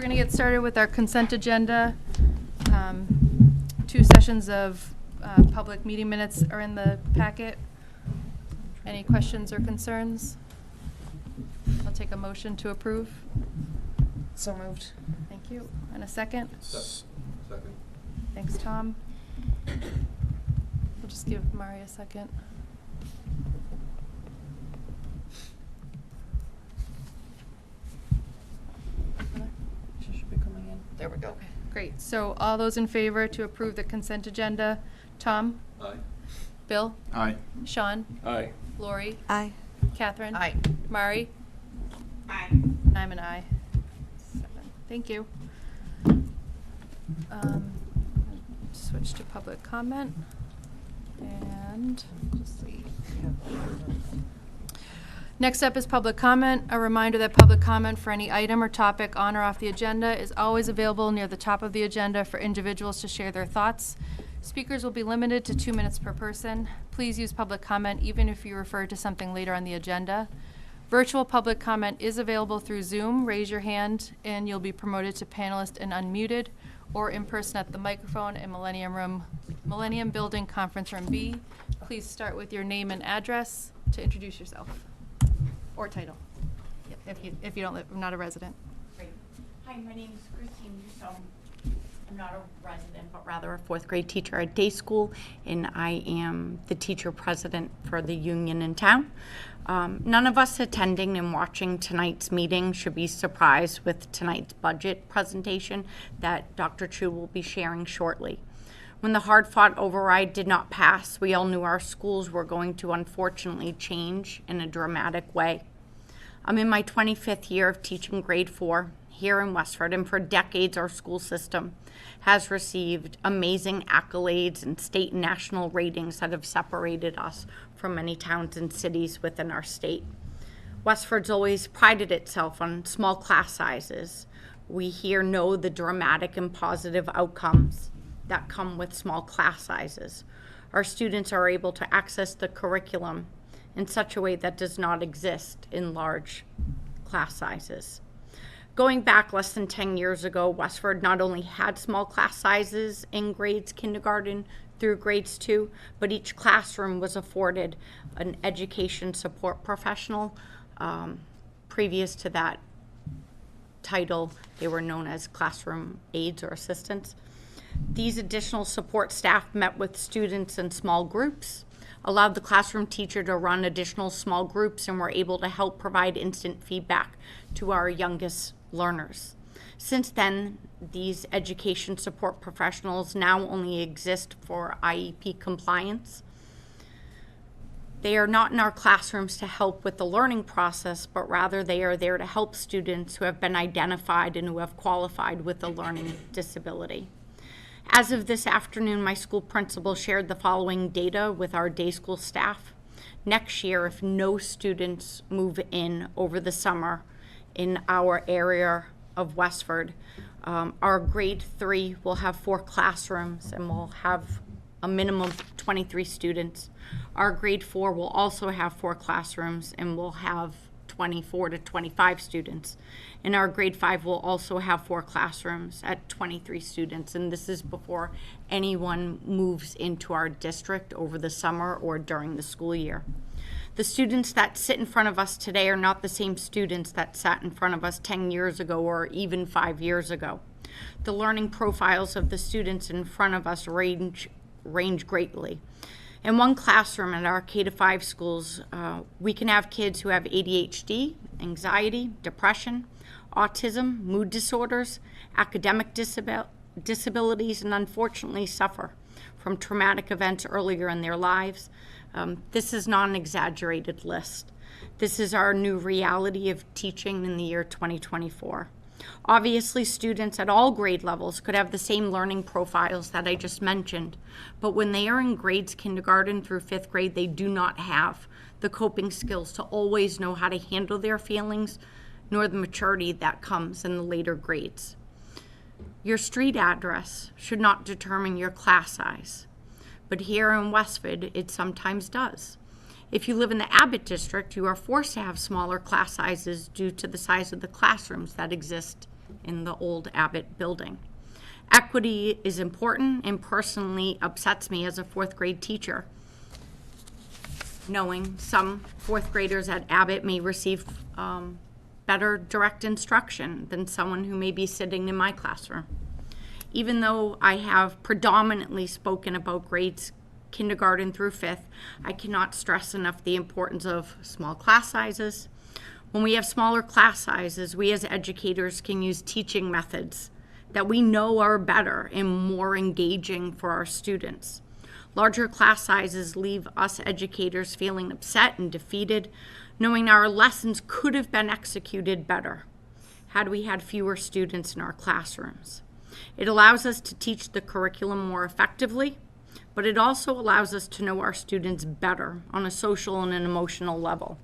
we're going to get started with our consent agenda. 2 sessions of public meeting minutes are in the packet. Any questions or concerns? I'll take a motion to approve. So moved. Thank you. And a second? Second. Thanks, Tom. We'll just give Mari a second. She should be coming in. There we go. Great. So all those in favor to approve the consent agenda? Tom? Aye. Bill? Aye. Sean? Aye. Lori? Aye. Catherine? Aye. Mari? Aye. And I'm an aye. 7. Thank you. Switch to public comment. And just see. Next up is public comment. A reminder that public comment for any item or topic on or off the agenda is always available near the top of the agenda for individuals to share their thoughts. Speakers will be limited to 2 minutes per person. Please use public comment even if you refer to something later on the agenda. Virtual public comment is available through Zoom. Raise your hand and you'll be promoted to panelist and unmuted, or in person at the microphone in Millennium Building Conference Room B. Please start with your name and address to introduce yourself. Or title, if you don't live, not a resident. Great. Hi, my name is Christine Newsom. I'm not a resident, but rather a 4th grade teacher at day school, and I am the teacher president for the union in town. None of us attending and watching tonight's meeting should be surprised with tonight's budget presentation that Dr. Chu will be sharing shortly. When the hard-fought override did not pass, we all knew our schools were going to unfortunately change in a dramatic way. I'm in my 25th year of teaching grade 4 here in Westford, and for decades our school system has received amazing accolades and state and national ratings that have separated us from many towns and cities within our state. Westford's always prided itself on small class sizes. We here know the dramatic and positive outcomes that come with small class sizes. Our students are able to access the curriculum in such a way that does not exist in large class sizes. Going back less than 10 years ago, Westford not only had small class sizes in grades kindergarten through grades 2, but each classroom was afforded an education support professional. Previous to that title, they were known as classroom aides or assistants. These additional support staff met with students in small groups, allowed the classroom teacher to run additional small groups, and were able to help provide instant feedback to our youngest learners. Since then, these education support professionals now only exist for IEP compliance. They are not in our classrooms to help with the learning process, but rather they are there to help students who have been identified and who have qualified with a learning disability. As of this afternoon, my school principal shared the following data with our day school staff. Next year, if no students move in over the summer in our area of Westford, our grade 3 will have 4 classrooms and will have a minimum of 23 students. Our grade 4 will also have 4 classrooms and will have 24 to 25 students. And our grade 5 will also have 4 classrooms at 23 students. And this is before anyone moves into our district over the summer or during the school year. The students that sit in front of us today are not the same students that sat in front of us 10 years ago or even 5 years ago. The learning profiles of the students in front of us range greatly. In one classroom at our K-5 schools, we can have kids who have ADHD, anxiety, depression, autism, mood disorders, academic disabilities, and unfortunately suffer from traumatic events earlier in their lives. This is not an exaggerated list. This is our new reality of teaching in the year 2024. Obviously, students at all grade levels could have the same learning profiles that I just mentioned, but when they are in grades kindergarten through 5th grade, they do not have the coping skills to always know how to handle their feelings, nor the maturity that comes in the later grades. Your street address should not determine your class size, but here in Westford, it sometimes does. If you live in the Abbott district, you are forced to have smaller class sizes due to the size of the classrooms that exist in the old Abbott building. Equity is important and personally upsets me as a fourth grade teacher, knowing some fourth graders at Abbott may receive better direct instruction than someone who may be sitting in my classroom. Even though I have predominantly spoken about grades kindergarten through fifth, I cannot stress enough the importance of small class sizes. When we have smaller class sizes, we as educators can use teaching methods that we know are better and more engaging for our students. Larger class sizes leave us educators feeling upset and defeated, knowing our lessons could have been executed better had we had fewer students in our classrooms. It allows us to teach the curriculum more effectively, but it also allows us to know our students better on a social and an emotional level.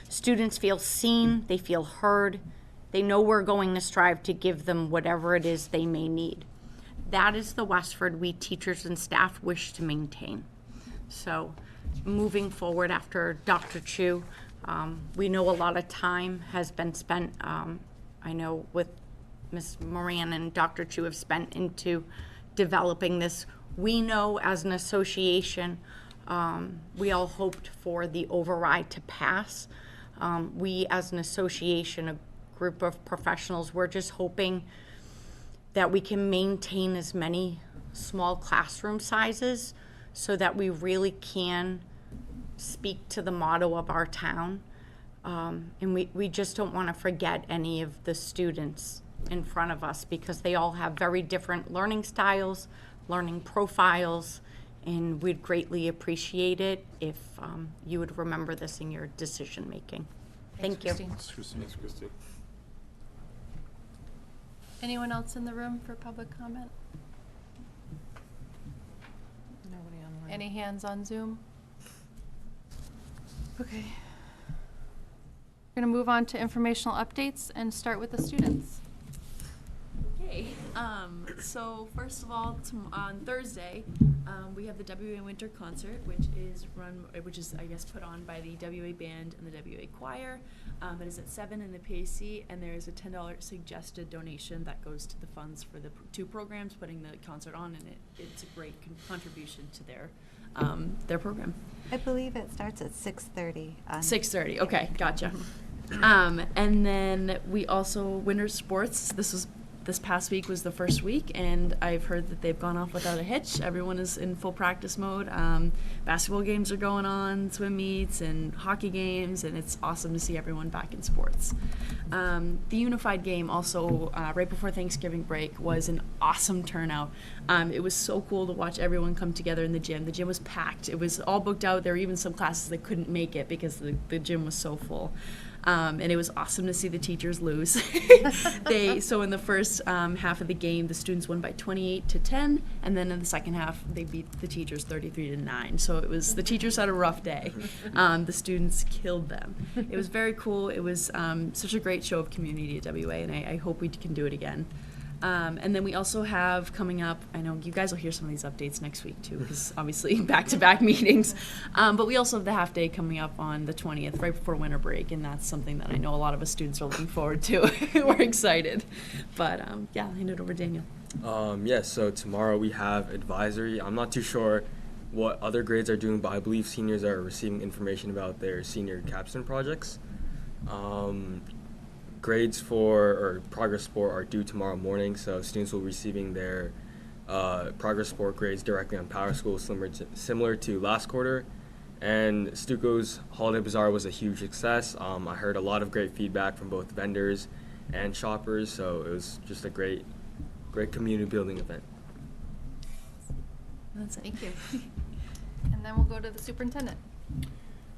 Students feel seen, they feel heard, they know we're going to strive to give them whatever it is they may need. That is the Westford we teachers and staff wish to maintain. So moving forward after Dr. Chu, we know a lot of time has been spent, I know with Ms. Moran and Dr. Chu have spent into developing this. We know as an association, we all hoped for the override to pass. We as an association, a group of professionals, we're just hoping that we can maintain as many small classroom sizes so that we really can speak to the motto of our town. And we just don't want to forget any of the students in front of us because they all have very different learning styles, learning profiles, and we'd greatly appreciate it if you would remember this in your decision making. Thank you. Thanks, Christine. Thanks, Christy. Anyone else in the room for public comment? Nobody online. Any hands on Zoom? Okay. We're going to move on to informational updates and start with the students. Okay, so first of all, on Thursday, we have the WA Winter Concert, which is I guess put on by the WA Band and the WA Choir. It is at 7 in the PAC, and there is a $10 suggested donation that goes to the funds for the two programs putting the concert on, and it's a great contribution to their program. I believe it starts at 6:30. 6:30. Okay, gotcha. And then we also winter sports. This past week was the first week, and I've heard that they've gone off without a hitch. Everyone is in full practice mode. Basketball games are going on, swim meets, and hockey games, and it's awesome to see everyone back in sports. The unified game also, right before Thanksgiving break, was an awesome turnout. It was so cool to watch everyone come together in the gym. The gym was packed. It was all booked out. There were even some classes that couldn't make it because the gym was so full. And it was awesome to see the teachers lose. So in the first half of the game, the students won by 28-10, and then in the second half, they beat the teachers 33-9. So the teachers had a rough day. The students killed them. It was very cool. It was such a great show of community at WA, and I hope we can do it again. And then we also have coming up, I know you guys will hear some of these updates next week too, because obviously back-to-back meetings. But we also have the half day coming up on the 20th, right before winter break, and that's something that I know a lot of us students are looking forward to. We're excited. But yeah, I'll hand it over to Daniel. So tomorrow we have advisory. I'm not too sure what other grades are doing, but I believe seniors are receiving information about their senior capstone projects. Grades for progress sport are due tomorrow morning, so students will be receiving their progress sport grades directly on PowerSchool, similar to last quarter. And Stuco's Holiday Bazaar was a huge success. I heard a lot of great feedback from both vendors and shoppers, so it was just a great community building event. That's it. Thank you. And then we'll go to the superintendent.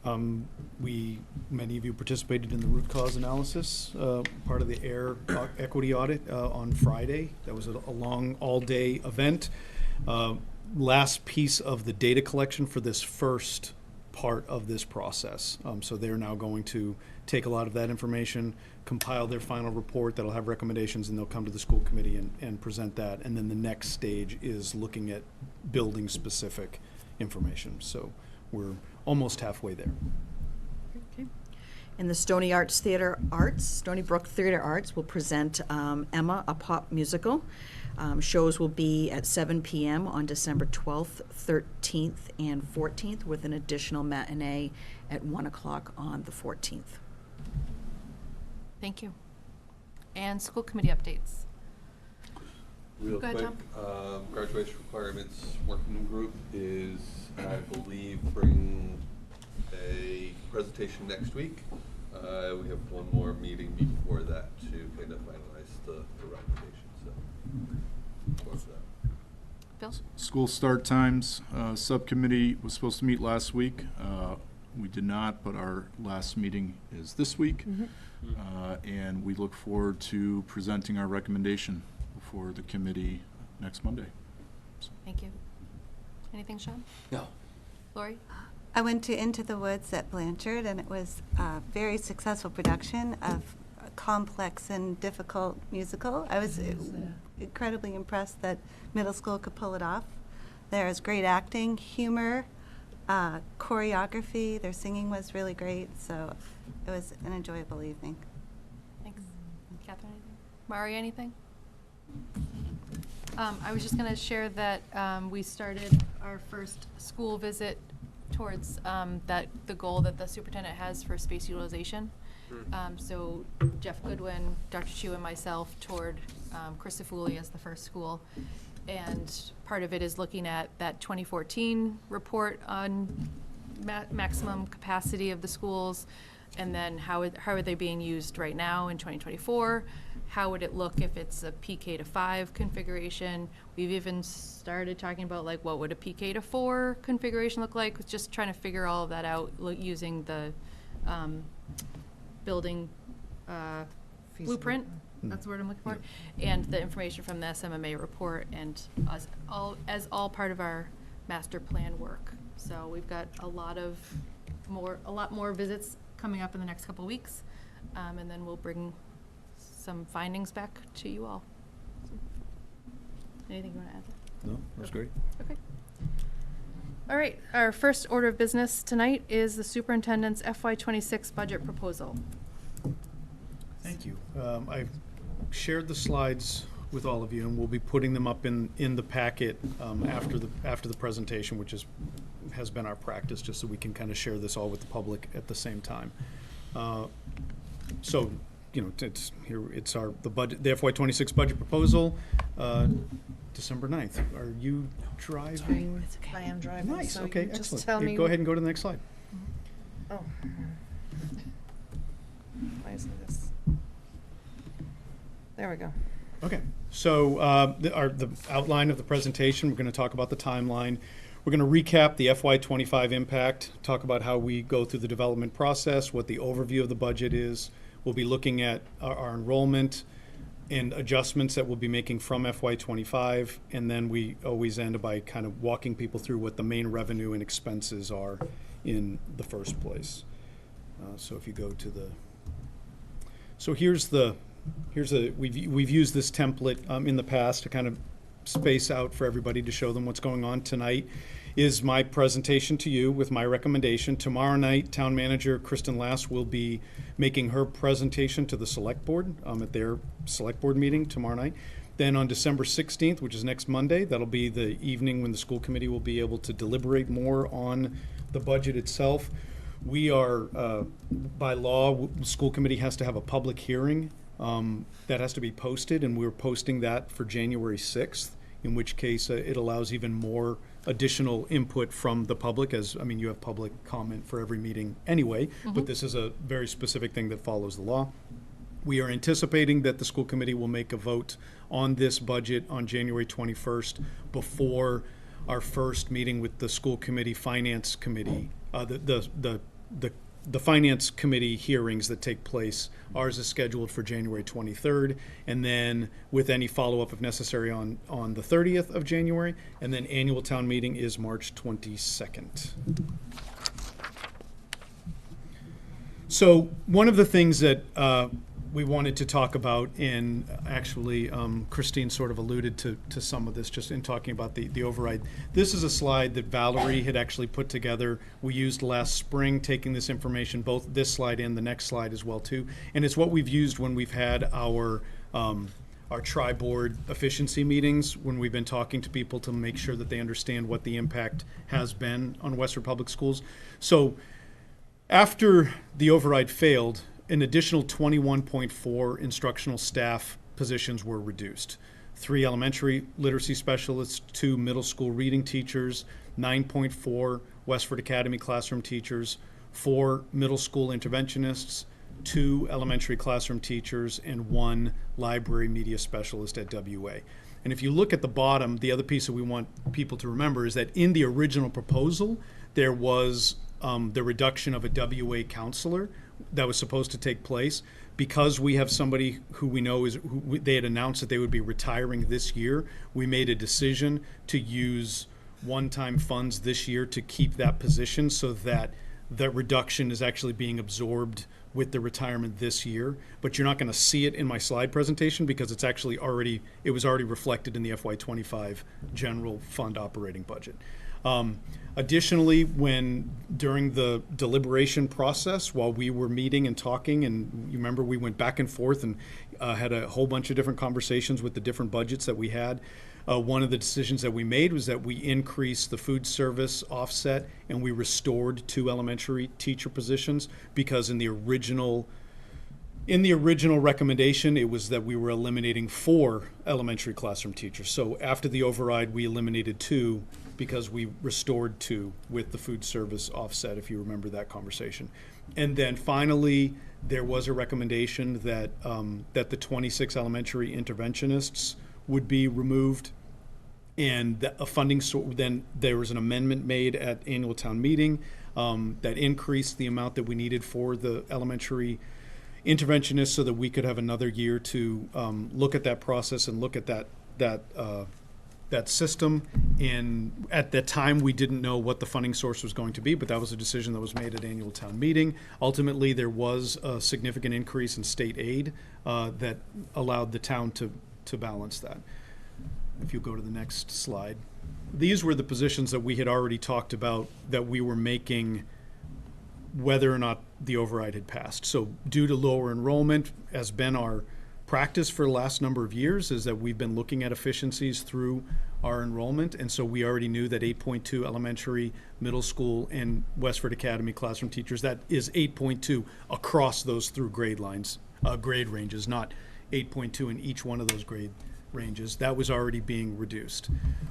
Many of you participated in the root cause analysis, part of the air equity audit on Friday. That was a long all-day event. Last piece of the data collection for this first part of this process. So they're now going to take a lot of that information, compile their final report that'll have recommendations, and they'll come to the school committee and present that. And then the next stage is looking at building-specific information. So we're almost halfway there. Okay. And the Stony Brook Theater Arts will present Emma, a pop musical. Shows will be at 7 p.m. on December 12th, 13th, and 14th, with an additional matinee at 1 o'clock on the 14th. Thank you. And school committee updates. Real Go ahead, quick, Tom. graduation requirements working group is, I believe, bringing a presentation next week. We have one more meeting before that to kind of finalize the recommendation, so close that. Bill? School start times, subcommittee was supposed to meet last week. We did not, but our last meeting is this week. And we look forward to presenting our recommendation before the committee next Monday. Thank you. Anything, Sean? No. Lori? I went to Into the Woods at Blanchard, and it was a very successful production of a complex and difficult musical. I was incredibly impressed that middle school could pull it off. There was great acting, humor, choreography. Their singing was really great, so it was an enjoyable evening. Thanks. Catherine, anything? Mari, anything? I was just going to share that we started our first school visit towards the goal that the superintendent has for space utilization. So Jeff Goodwin, Dr. Chu, and myself toured Christofouli as the first school. And part of it is looking at that 2014 report on maximum capacity of the schools, and then how are they being used right now in 2024? How would it look if it's a PK to 5 configuration? We've even started talking about like what would a PK to 4 configuration look like, just trying to figure all of that out using the building blueprint. That's the word I'm looking for. And the information from the SMMA report, and as all part of our master plan work. So we've got a lot more visits coming up in the next couple of weeks, and then we'll bring some findings back to you all. Anything you want to add? No, that's great. Okay. All right, our first order of business tonight is the superintendent's FY26 budget proposal. Thank you. I've shared the slides with all of you, and we'll be putting them up in the packet after the presentation, which has been our practice, just so we can kind of share this all with the public at the same time. So, you know, it's the budget, the FY26 budget proposal, December 9th. Are you driving? I am driving. Nice. so Okay, you just excellent. tell Yeah, me go ahead and go to the next slide. Oh. Why isn't this? There we go. Okay, so the outline of the presentation, we're going to talk about the timeline. We're going to recap the FY25 impact, talk about how we go through the development process, what the overview of the budget is. We'll be looking at our enrollment and adjustments that we'll be making from FY25, and then we always end by kind of walking people through what the main revenue and expenses are in the first place. So if you go to the, so we've used this template in the past to kind of space out for everybody to show them what's going on. Tonight is my presentation to you with my recommendation. Tomorrow night, Town Manager Kristen Lass will be making her presentation to the Select Board at their Select Board meeting tomorrow night. Then on December 16th, which is next Monday, that'll be the evening when the school committee will be able to deliberate more on the budget itself. We are, by law, the school committee has to have a public hearing that has to be posted, and we're posting that for January 6th, in which case it allows even more additional input from the public, as, I mean, you have public comment for every meeting anyway, but this is a very specific thing that follows the law. We are anticipating that the school committee will make a vote on this budget on January 21st before our first meeting with the school committee finance committee, the finance committee hearings that take place. Ours is scheduled for January 23rd, and then with any follow-up if necessary on the 30th of January, and then annual town meeting is March 22nd. So one of the things that we wanted to talk about, and actually Christine sort of alluded to some of this just in talking about the override. This is a slide that Valerie had actually put together. We used last spring, taking this information, both this slide and the next slide as well too. And it's what we've used when we've had our tri-board efficiency meetings, when we've been talking to people to make sure that they understand what the impact has been on Westford Public Schools. So after the override failed, an additional 21.4 instructional staff positions were reduced. 3 elementary literacy specialists, 2 middle school reading teachers, 9.4 Westford Academy classroom teachers, 4 middle school interventionists, 2 elementary classroom teachers, and 1 library media specialist at WA. And if you look at the bottom, the other piece that we want people to remember is that in the original proposal, there was the reduction of a WA counselor that was supposed to take place. Because we have somebody who we know they had announced that they would be retiring this year, we made a decision to use one-time funds this year to keep that position so that that reduction is actually being absorbed with the retirement this year. But you're not going to see it in my slide presentation because it's actually it was already reflected in the FY25 general fund operating budget. Additionally, during the deliberation process, while we were meeting and talking, and you remember we went back and forth and had a whole bunch of different conversations with the different budgets that we had, one of the decisions that we made was that we increased the food service offset and we restored 2 elementary teacher positions, because in the original recommendation, it was that we were eliminating 4 elementary classroom teachers. So after the override, we eliminated 2 because we restored 2 with the food service offset, if you remember that conversation. And then finally, there was a recommendation that that the 26 elementary interventionists would be removed, and a funding then there was an amendment made at annual town meeting that increased the amount that we needed for the elementary interventionists so that we could have another year to look at that process and look at that system. And at that time, we didn't know what the funding source was going to be, but that was a decision that was made at annual town meeting. Ultimately, there was a significant increase in state aid that allowed the town to balance that. If you go to the next slide. These were the positions that we had already talked about that we were making whether or not the override had passed. So due to lower enrollment, has been our practice for the last number of years, is that we've been looking at efficiencies through our enrollment. And so we already knew that 8.2 elementary, middle school, and Westford Academy classroom teachers, that is 8.2 across those through grade lines, grade ranges, not 8.2 in each one of those grade ranges. That was already being reduced.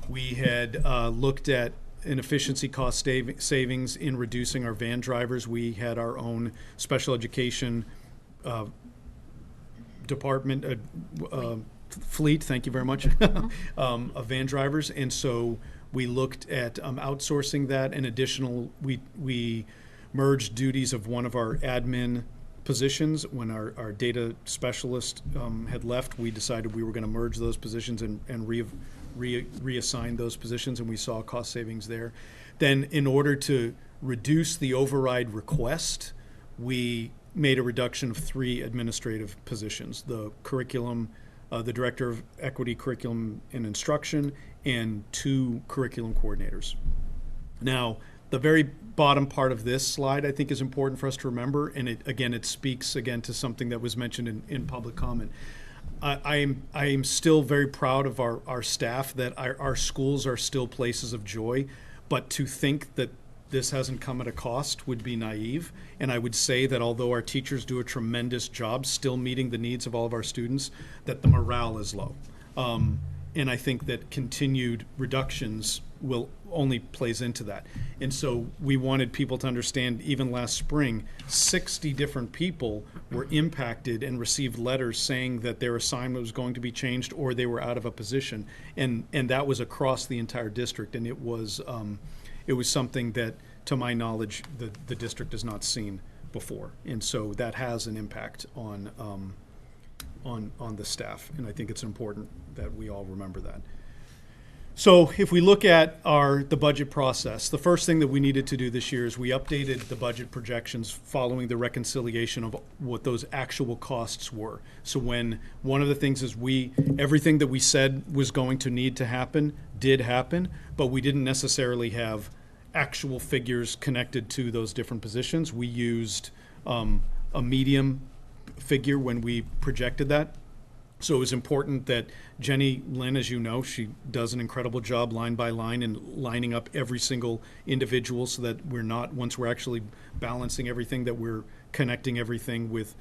We had looked at an efficiency cost savings in reducing our van drivers. We had our own special education department, fleet, thank you very much, of van drivers. And so we looked at outsourcing that. And additional, we merged duties of one of our admin positions. When our data specialist had left, we decided we were going to merge those positions and reassign those positions, and we saw cost savings there. Then in order to reduce the override request, we made a reduction of 3 administrative positions: the curriculum, the director of equity, curriculum, and instruction, and 2 curriculum coordinators. Now, the very bottom part of this slide, I think, is important for us to remember, and it speaks again to something that was mentioned in public comment. I am still very proud of our staff, that our schools are still places of joy, but to think that this hasn't come at a cost would be naive. And I would say that although our teachers do a tremendous job still meeting the needs of all of our students, that the morale is low. And I think that continued reductions will only plays into that. And so we wanted people to understand, even last spring, 60 different people were impacted and received letters saying that their assignment was going to be changed or they were out of a position. And that was across the entire district. And it was something that, to my knowledge, the district has not seen before. And so that has an impact on the staff. And I think it's important that we all remember that. So if we look at the budget process, the first thing that we needed to do this year is we updated the budget projections following the reconciliation of what those actual costs were. So when one of the things is everything that we said was going to need to happen did happen, but we didn't necessarily have actual figures connected to those different positions. We used a medium figure when we projected that. So it was important that Jenny Lynn, as you know, she does an incredible job line by line and lining up every single individual so that we're not, once we're actually balancing everything, that we're connecting everything with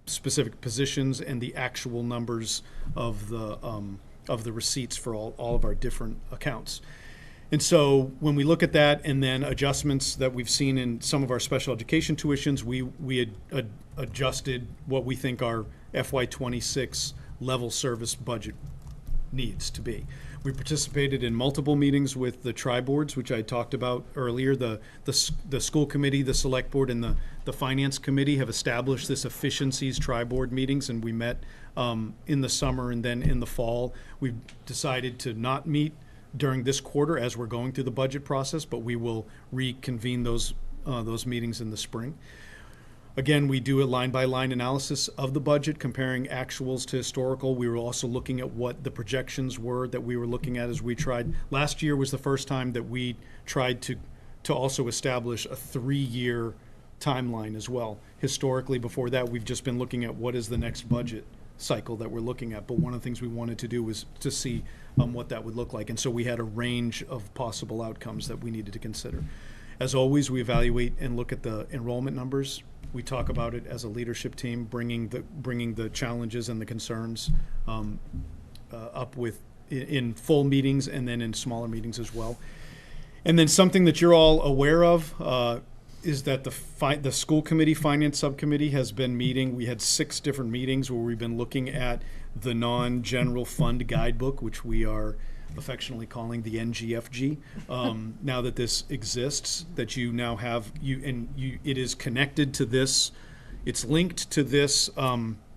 specific positions and the actual numbers of the receipts for all of our different accounts. And so when we look at that and then adjustments that we've seen in some of our special education tuitions, we had adjusted what we think our FY26 level service budget needs to be. We participated in multiple meetings with the tri-boards, which I talked about earlier. The school committee, the select board, and the finance committee have established this efficiencies tri-board meetings, and we met in the summer and then in the fall. We've decided to not meet during this quarter as we're going through the budget process, but we will reconvene those meetings in the spring. Again, we do a line-by-line analysis of the budget, comparing actuals to historical. We were also looking at what the projections were that we were looking at as we tried. Last year was the first time that we tried to also establish a 3-year timeline as well. Historically, before that, we've just been looking at what is the next budget cycle that we're looking at. But one of the things we wanted to do was to see what that would look like. And so we had a range of possible outcomes that we needed to consider. As always, we evaluate and look at the enrollment numbers. We talk about it as a leadership team, bringing the challenges and the concerns up in full meetings and then in smaller meetings as well. And then something that you're all aware of is that the school committee finance subcommittee has been meeting. We had 6 different meetings where we've been looking at the non-general fund guidebook, which we are affectionately calling the NGFG. Now that this exists, that you now have, it is connected to this, it's linked to this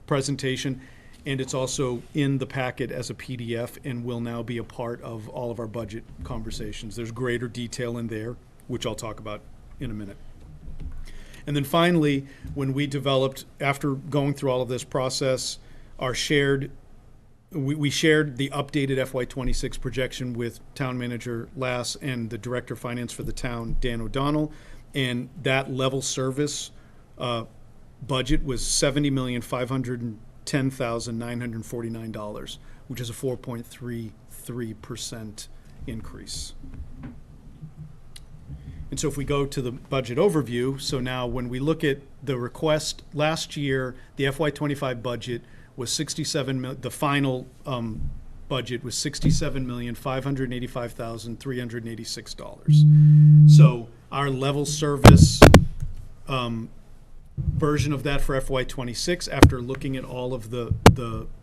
presentation, and it's also in the packet as a PDF and will now be a part of all of our budget conversations. There's greater detail in there, which I'll talk about in a minute. And then finally, when we developed, after going through all of this process, we shared the updated FY26 projection with Town Manager Lass and the Director of Finance for the town, Dan O'Donnell, and that level service budget was $70,510,949, which is a 4.33% increase. And so if we go to the budget overview, so now when we look at the request last year, the FY25 budget was the final budget was $67,585,386. So our level service version of that for FY26, after looking at all of the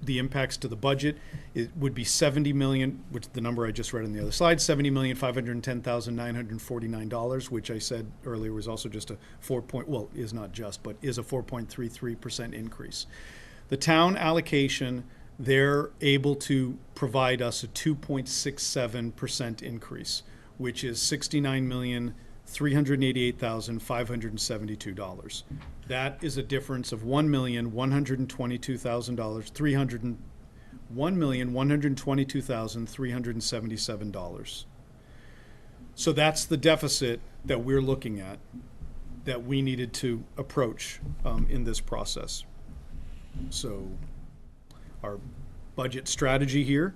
impacts to the budget, it would be $70 million, which the number I just read on the other slide, $70,510,949, which I said earlier was also just a is not just, but is a 4.33% increase. The town allocation, they're able to provide us a 2.67% increase, which is $69,388,572. That is a difference of $1,122,377. So that's the deficit that we're looking at that we needed to approach in this process. So our budget strategy here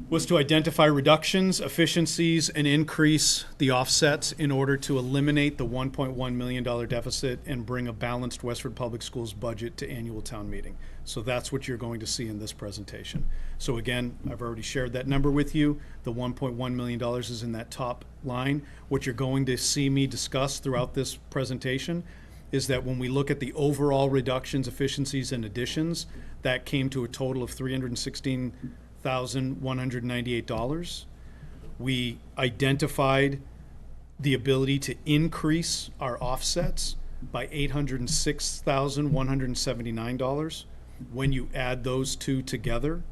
was to identify reductions, efficiencies, and increase the offsets in order to eliminate the $1.1 million deficit and bring a balanced Westford Public Schools budget to annual town meeting. So that's what you're going to see in this presentation. So again, I've already shared that number with you. The $1.1 million is in that top line. What you're going to see me discuss throughout this presentation is that when we look at the overall reductions, efficiencies, and additions, that came to a total of $316,198. We identified the ability to increase our offsets by $806,179. When you add those two together,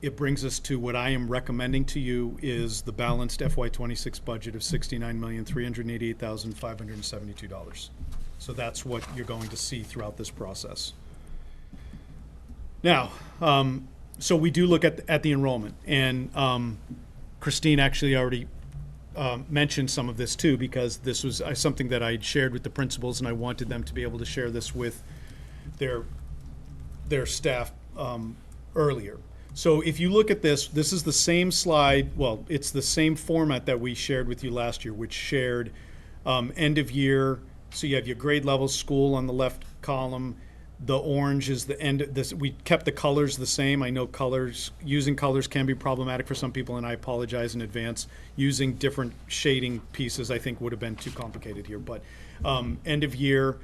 it brings us to what I am recommending to you is the balanced FY26 budget of $69,388,572. So that's what you're going to see throughout this process. Now, so we do look at the enrollment, and Christine actually already mentioned some of this too, because this was something that I shared with the principals, and I wanted them to be able to share this with their staff earlier. So if you look at this, this is the same slide, well, it's the same format that we shared with you last year, which shared end of year. So you have your grade level school on the left column. The orange is the end. We kept the colors the same. I know using colors can be problematic for some people, and I apologize in advance. Using different shading pieces, I think, would have been too complicated here. But end of year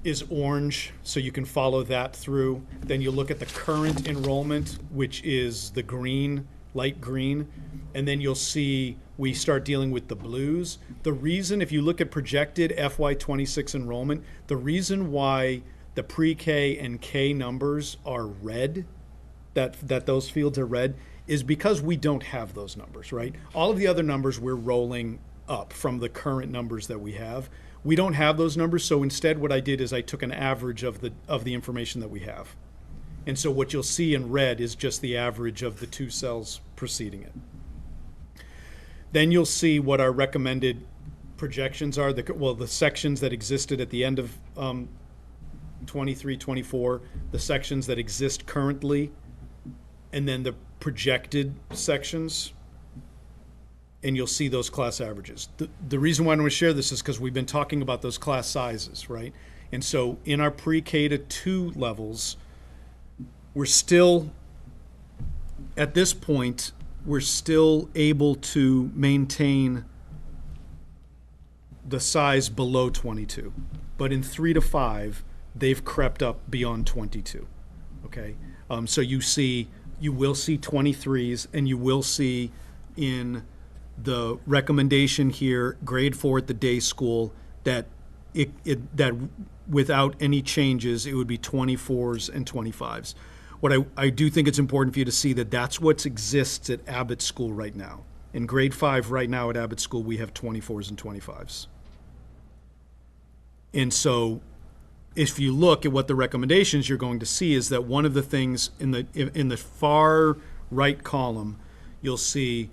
is orange, so you can follow that through. Then you look at the current enrollment, which is the green, light green, and then you'll see we start dealing with the blues. The reason, if you look at projected FY26 enrollment, the reason why the pre-K and K numbers are red, that those fields are red, is because we don't have those numbers, right? All of the other numbers we're rolling up from the current numbers that we have. We don't have those numbers, so instead what I did is I took an average of the information that we have. And so what you'll see in red is just the average of the two cells preceding it. Then you'll see what our recommended projections are, the sections that existed at the end of 23, 24, the sections that exist currently, and then the projected sections, and you'll see those class averages. The reason why I want to share this is because we've been talking about those class sizes, right? And so in our pre-K to 2 levels, we're still, at this point, we're still able to maintain the size below 22. But in 3 to 5, they've crept up beyond 22, okay? So you will see 23s, and you will see in the recommendation here, grade 4 at the day school, that that without any changes, it would be 24s and 25s. What I do think it's important for you to see that that's what exists at Abbott School right now. In grade 5 right now at Abbott School, we have 24s and 25s. And so if you look at what the recommendations you're going to see is that one of the things in the far right column, you'll see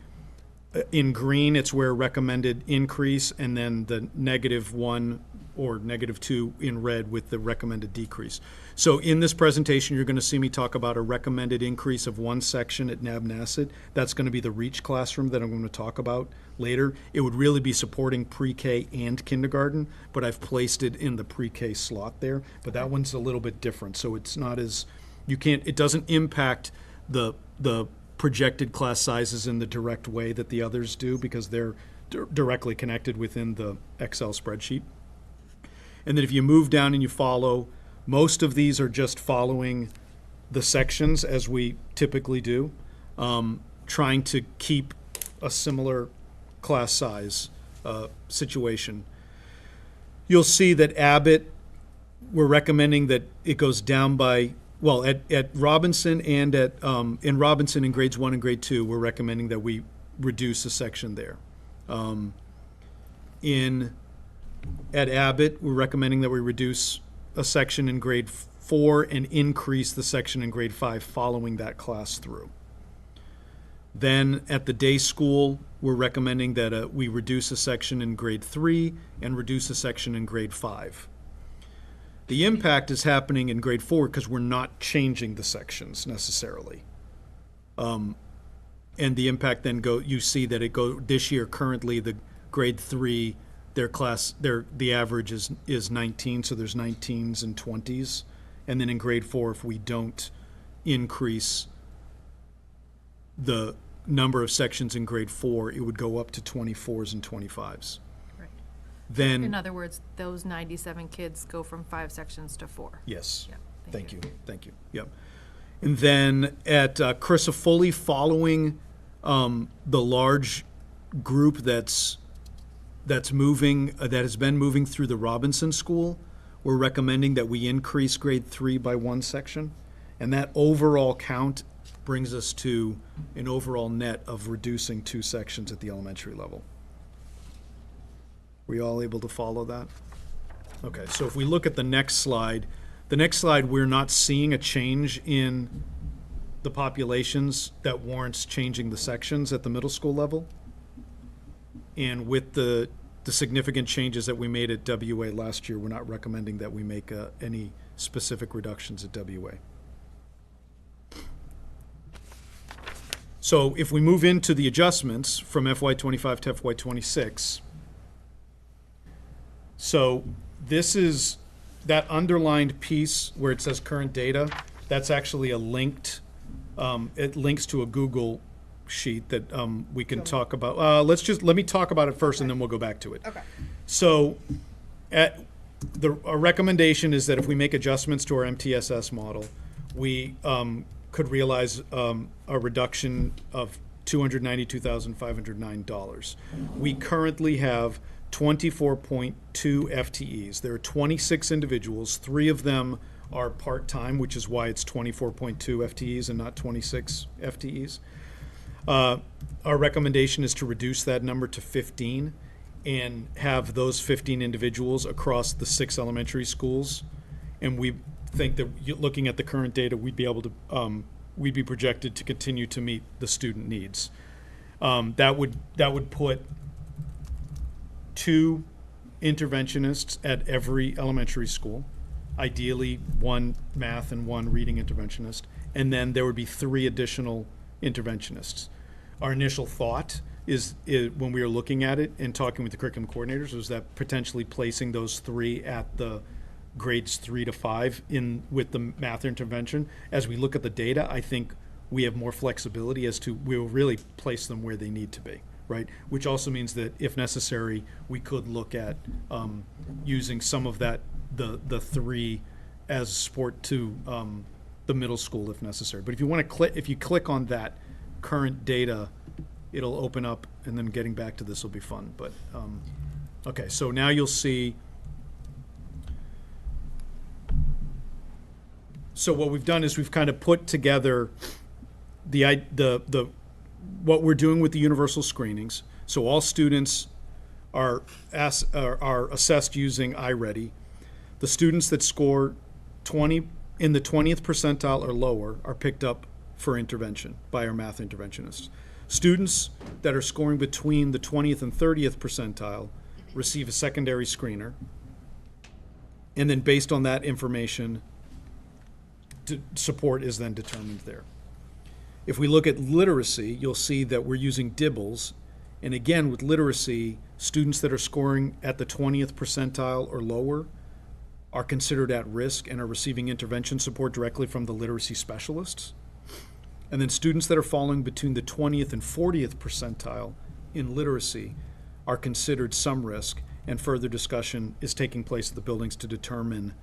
in green, it's where recommended increase, and then the -1 or -2 in red with the recommended decrease. So in this presentation, you're going to see me talk about a recommended increase of 1 section at Nabnasset. That's going to be the REACH classroom that I'm going to talk about later. It would really be supporting pre-K and kindergarten, but I've placed it in the pre-K slot there. But that one's a little bit different, so it's not as, it doesn't impact the projected class sizes in the direct way that the others do, because they're directly connected within the Excel spreadsheet. And then if you move down and you follow, most of these are just following the sections as we typically do, trying to keep a similar class size situation. You'll see that Abbott, we're recommending that it goes down by, well, at Robinson and in Robinson in grades 1 and grade 2, we're recommending that we reduce a section there. At Abbott, we're recommending that we reduce a section in grade 4 and increase the section in grade 5 following that class through. Then at the day school, we're recommending that we reduce a section in grade 3 and reduce a section in grade 5. The impact is happening in grade 4 because we're not changing the sections necessarily. And the impact then you see that this year currently the grade 3, the average is 19, so there's 19s and 20s. And then in grade 4, if we don't increase the number of sections in grade 4, it would go up to 24s and 25s. Right. Then, In other words, those 97 kids go from 5 sections to 4. yes. Yeah, Thank you. Yep. And then at Crisafulli, following the large group that's moving, that has been moving through the Robinson School, we're recommending that we increase grade 3 by 1 section. And that overall count brings us to an overall net of reducing 2 sections at the elementary level. Were you all able to follow that? Okay, so if we look at the next slide, we're not seeing a change in the populations that warrants changing the sections at the middle school level. And with the significant changes that we made at WA last year, we're not recommending that we make any specific reductions at WA. So if we move into the adjustments from FY25 to FY26, so this is that underlined piece where it says current data, that's actually a linked, it links to a Google sheet that we can talk about. Let me talk about it first and then we'll go back to it. Okay. So our recommendation is that if we make adjustments to our MTSS model, we could realize a reduction of $292,509. We currently have 24.2 FTEs. There are 26 individuals. 3 of them are part-time, which is why it's 24.2 FTEs and not 26 FTEs. Our recommendation is to reduce that number to 15 and have those 15 individuals across the 6 elementary schools. And we think that looking at the current data, we'd be able to, we'd be projected to continue to meet the student needs. That would put 2 interventionists at every elementary school, ideally 1 math and 1 reading interventionist, and then there would be 3 additional interventionists. Our initial thought is when we were looking at it and talking with the curriculum coordinators was that potentially placing those 3 at the grades 3 to 5 in with the math intervention. As we look at the data, I think we have more flexibility as to we will really place them where they need to be, right? Which also means that if necessary, we could look at using some of that the 3 as support to the middle school if necessary. But if you want to if you click on that current data, it'll open up, and then getting back to this will be fun. But okay, so now you'll see. So what we've done is we've kind of put together the what we're doing with the universal screenings. So all students are assessed using iReady. The students that score 20 in the 20th percentile or lower are picked up for intervention by our math interventionists. Students that are scoring between the 20th and 30th percentile receive a secondary screener. And then based on that information, support is then determined there. If we look at literacy, you'll see that we're using DIBELS. And again, with literacy, students that are scoring at the 20th percentile or lower are considered at risk and are receiving intervention support directly from the literacy specialists. And then students that are falling between the 20th and 40th percentile in literacy are considered some risk, and further discussion is taking place at the buildings to determine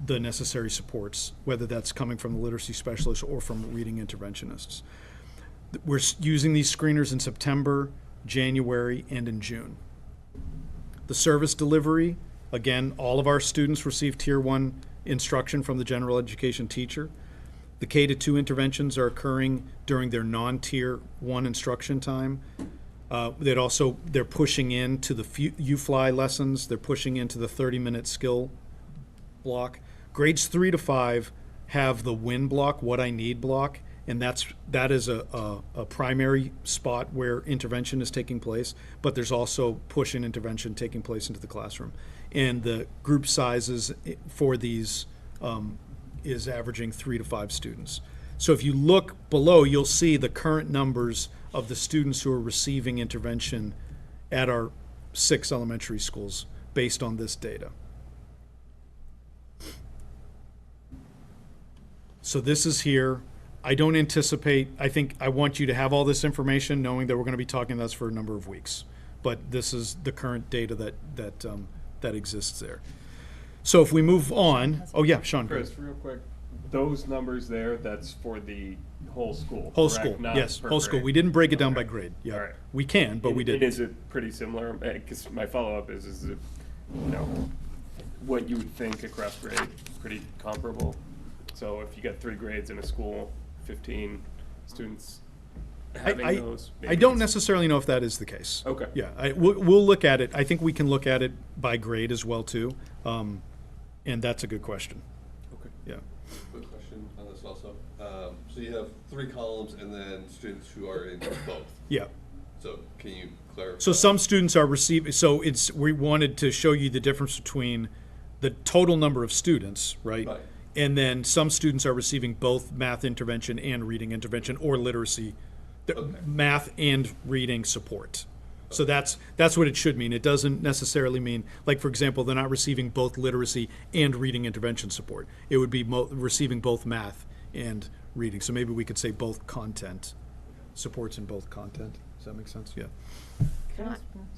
the necessary supports, whether that's coming from the literacy specialists or from reading interventionists. We're using these screeners in September, January, and in June. The service delivery, again, all of our students receive Tier 1 instruction from the general education teacher. The K-2 interventions are occurring during their non-Tier 1 instruction time. They're pushing into the U-Fly lessons. They're pushing into the 30-minute skill block. Grades 3 to 5 have the WIN block, what I need block, and that is a primary spot where intervention is taking place, but there's also push and intervention taking place into the classroom. And the group sizes for these is averaging 3 to 5 students. So if you look below, you'll see the current numbers of the students who are receiving intervention at our 6 elementary schools based on this data. So this is here. I don't anticipate, I think I want you to have all this information knowing that we're going to be talking about this for a number of weeks. But this is the current data that exists there. So if we move on, oh yeah, Sean. Chris, real quick, those numbers there, that's for the whole school, Whole correct? school, Not yes, per whole school. grade? We didn't break it down Okay. by grade. Yeah, All right. we can, but we And didn't. is it pretty similar? Because my follow-up is it, you know, what you would think across grade, pretty comparable? So if you got 3 grades in a school, 15 students having those? I Maybe don't it's- necessarily know if that is the case. Okay. Yeah, we'll look at it. I think we can look at it by grade as well, too. And that's a good question. Okay. Yeah. Quick question on this also. So you have 3 columns and then students who are in both. Yeah. So can you clarify? So some students are receiving, we wanted to show you the difference between the total number of students, right? Right. And then some students are receiving both math intervention and reading intervention or literacy, Okay. math and reading support. So that's what it should mean. It doesn't necessarily mean, like, for example, they're not receiving both literacy and reading intervention support. It would be receiving both math and reading. So maybe we could say both content, supports in both content. Does that make sense? Yeah. Can I,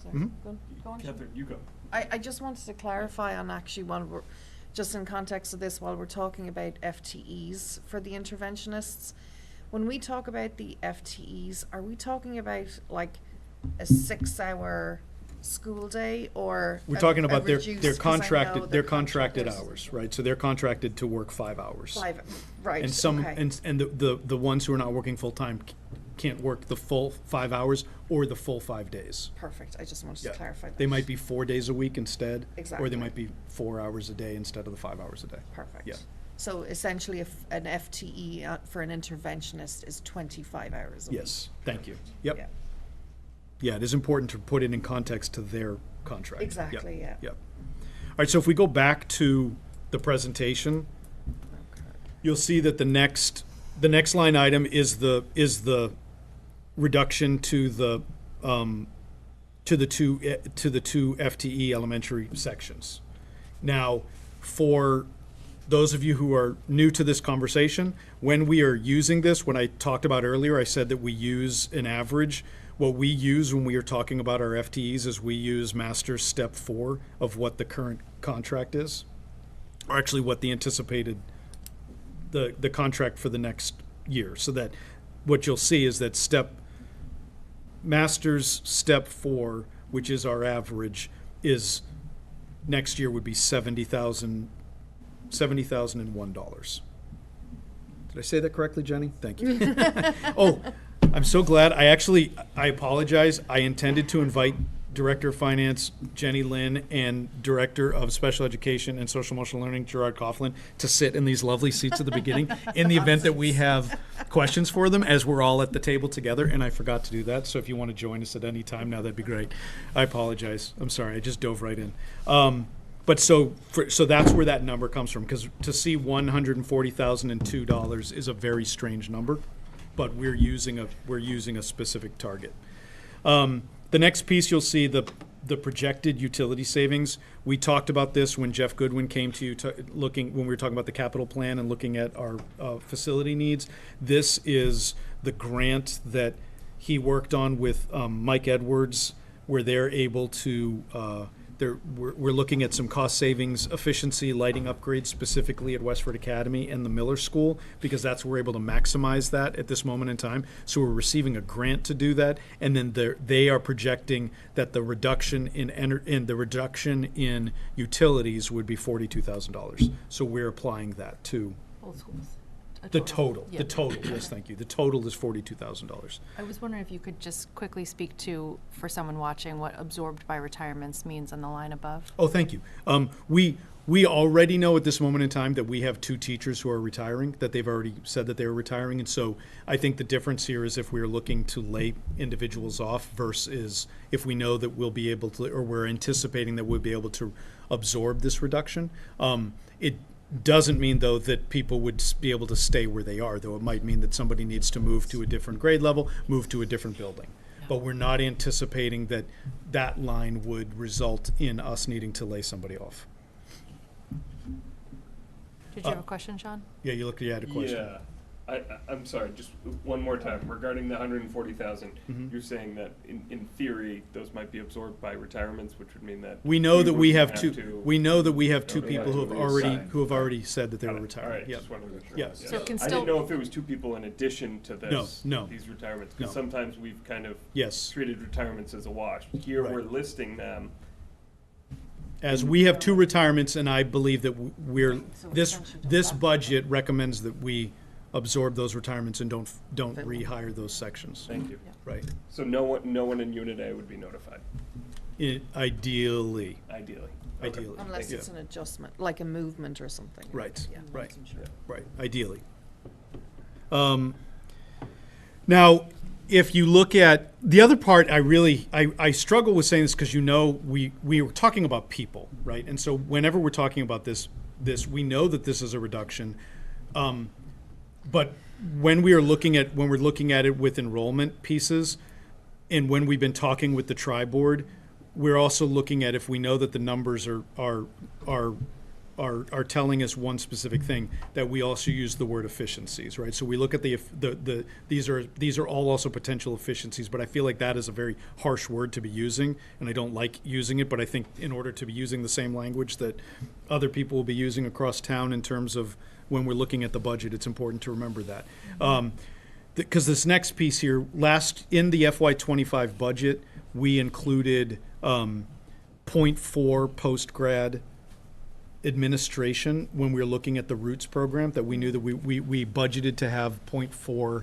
Mhm. go on. Catherine, you go. I just wanted to clarify on actually while we're, just in context of this, while we're talking about FTEs for the interventionists, when we talk about the FTEs, are we talking about like a 6-hour school day or? We're talking a about their reduced- 'cause I know contracted, their contracted contractors- hours, right? So they're contracted to work 5 hours. Right, And some, okay. and the ones who are not working full-time can't work the full 5 hours or the full 5 days. Perfect, I just wanted Yeah. to clarify that. They might be 4 days a week instead. Or Exactly. they might be 4 hours a day instead of the 5 hours a day. Perfect. Yeah. So essentially, an FTE for an interventionist is 25 hours a week. Yes, thank you. Yeah. Yep. Yeah, it is important to put it in context to their contract. Yep. Exactly, yeah. Yep. All right, so if we go back to the presentation, you'll see that the next line item is the reduction to the two FTE elementary sections. Now, for those of you who are new to this conversation, when we are using this, when I talked about earlier, I said that we use an average. What we use when we are talking about our FTEs is we use master's step 4 of what the current contract is, or actually what the anticipated, the contract for the next year. So that what you'll see is that master's step 4, which is our average, is next year would be $70,001. Did I say that correctly, Jenny? Thank you. Oh, I'm so glad. I apologize. I intended to invite Director of Finance Jenny Lynn and Director of Special Education and Social Emotional Learning Gerard Coughlin to sit in these lovely seats at the beginning in the event that we have questions for them as we're all at the table together, and I forgot to do that. So if you want to join us at any time now, that'd be great. I apologize. I'm sorry. I just dove right in. But so that's where that number comes from, because to see $140,002 is a very strange number, but we're using a specific target. The next piece, you'll see the projected utility savings. We talked about this when Jeff Goodwin came to you, when we were talking about the capital plan and looking at our facility needs. This is the grant that he worked on with Mike Edwards, where they're able to. We're looking at some cost savings, efficiency, lighting upgrades specifically at Westford Academy and the Miller School, because that's where we're able to maximize that at this moment in time. So we're receiving a grant to do that, and then they are projecting that the reduction in utilities would be $42,000. So we're applying that to Both schools. the total. Yeah. The total. Yes, thank you. The total is $42,000. I was wondering if you could just quickly speak to, for someone watching, what absorbed by retirements means on the line above. Oh, thank you. We already know at this moment in time that we have 2 teachers who are retiring, that they've already said that they were retiring. And so I think the difference here is if we're looking to lay individuals off versus if we know that we'll be able to, or we're anticipating that we'll be able to absorb this reduction. It doesn't mean, though, that people would be able to stay where they are, though it might mean that somebody needs to move to a different grade level, move to a different building. But we're not anticipating that that line would result in us needing to lay somebody off. Did you have a question, Sean? Yeah, you had a question. Yeah. I'm sorry, just one more time. Regarding the 140,000, Mhm. you're saying that in theory, those might be absorbed by retirements, which would mean that We know that we wouldn't have 2. to- We know that we have 2 Okay, people who that's have already said that they were Got it. retiring. All right, Yep. just wanted to make sure. Yes. So it can I still- didn't know if it was 2 people in addition to this. No. These retirements, No. because sometimes we've kind of Yes. treated retirements as a wash. Here Right. we're listing them. As we have 2 retirements, and I believe that So this essentially this just- budget recommends that we absorb those retirements and don't rehire those sections. Thank you. Right. So no one in Unit A would be notified, Ideally. ideally. Ideally. Unless Yeah. it's an adjustment, like a movement or something. Right, Yeah. right, right, ideally. Now, if you look at, the other part, I struggle with saying this because we were talking about people, right? And so whenever we're talking about this, we know that this is a reduction. But when we're looking at it with enrollment pieces, and when we've been talking with the tri-board, we're also looking at, if we know that the numbers are telling us one specific thing, that we also use the word efficiencies, right? So we look at these are all also potential efficiencies, but I feel like that is a very harsh word to be using, and I don't like using it, but I think in order to be using the same language that other people will be using across town in terms of when we're looking at the budget, it's important to remember that. Because this next piece here, in the FY25 budget, we included 0.4 post-grad administration when we were looking at the Roots program, that we knew that we budgeted to have 0.4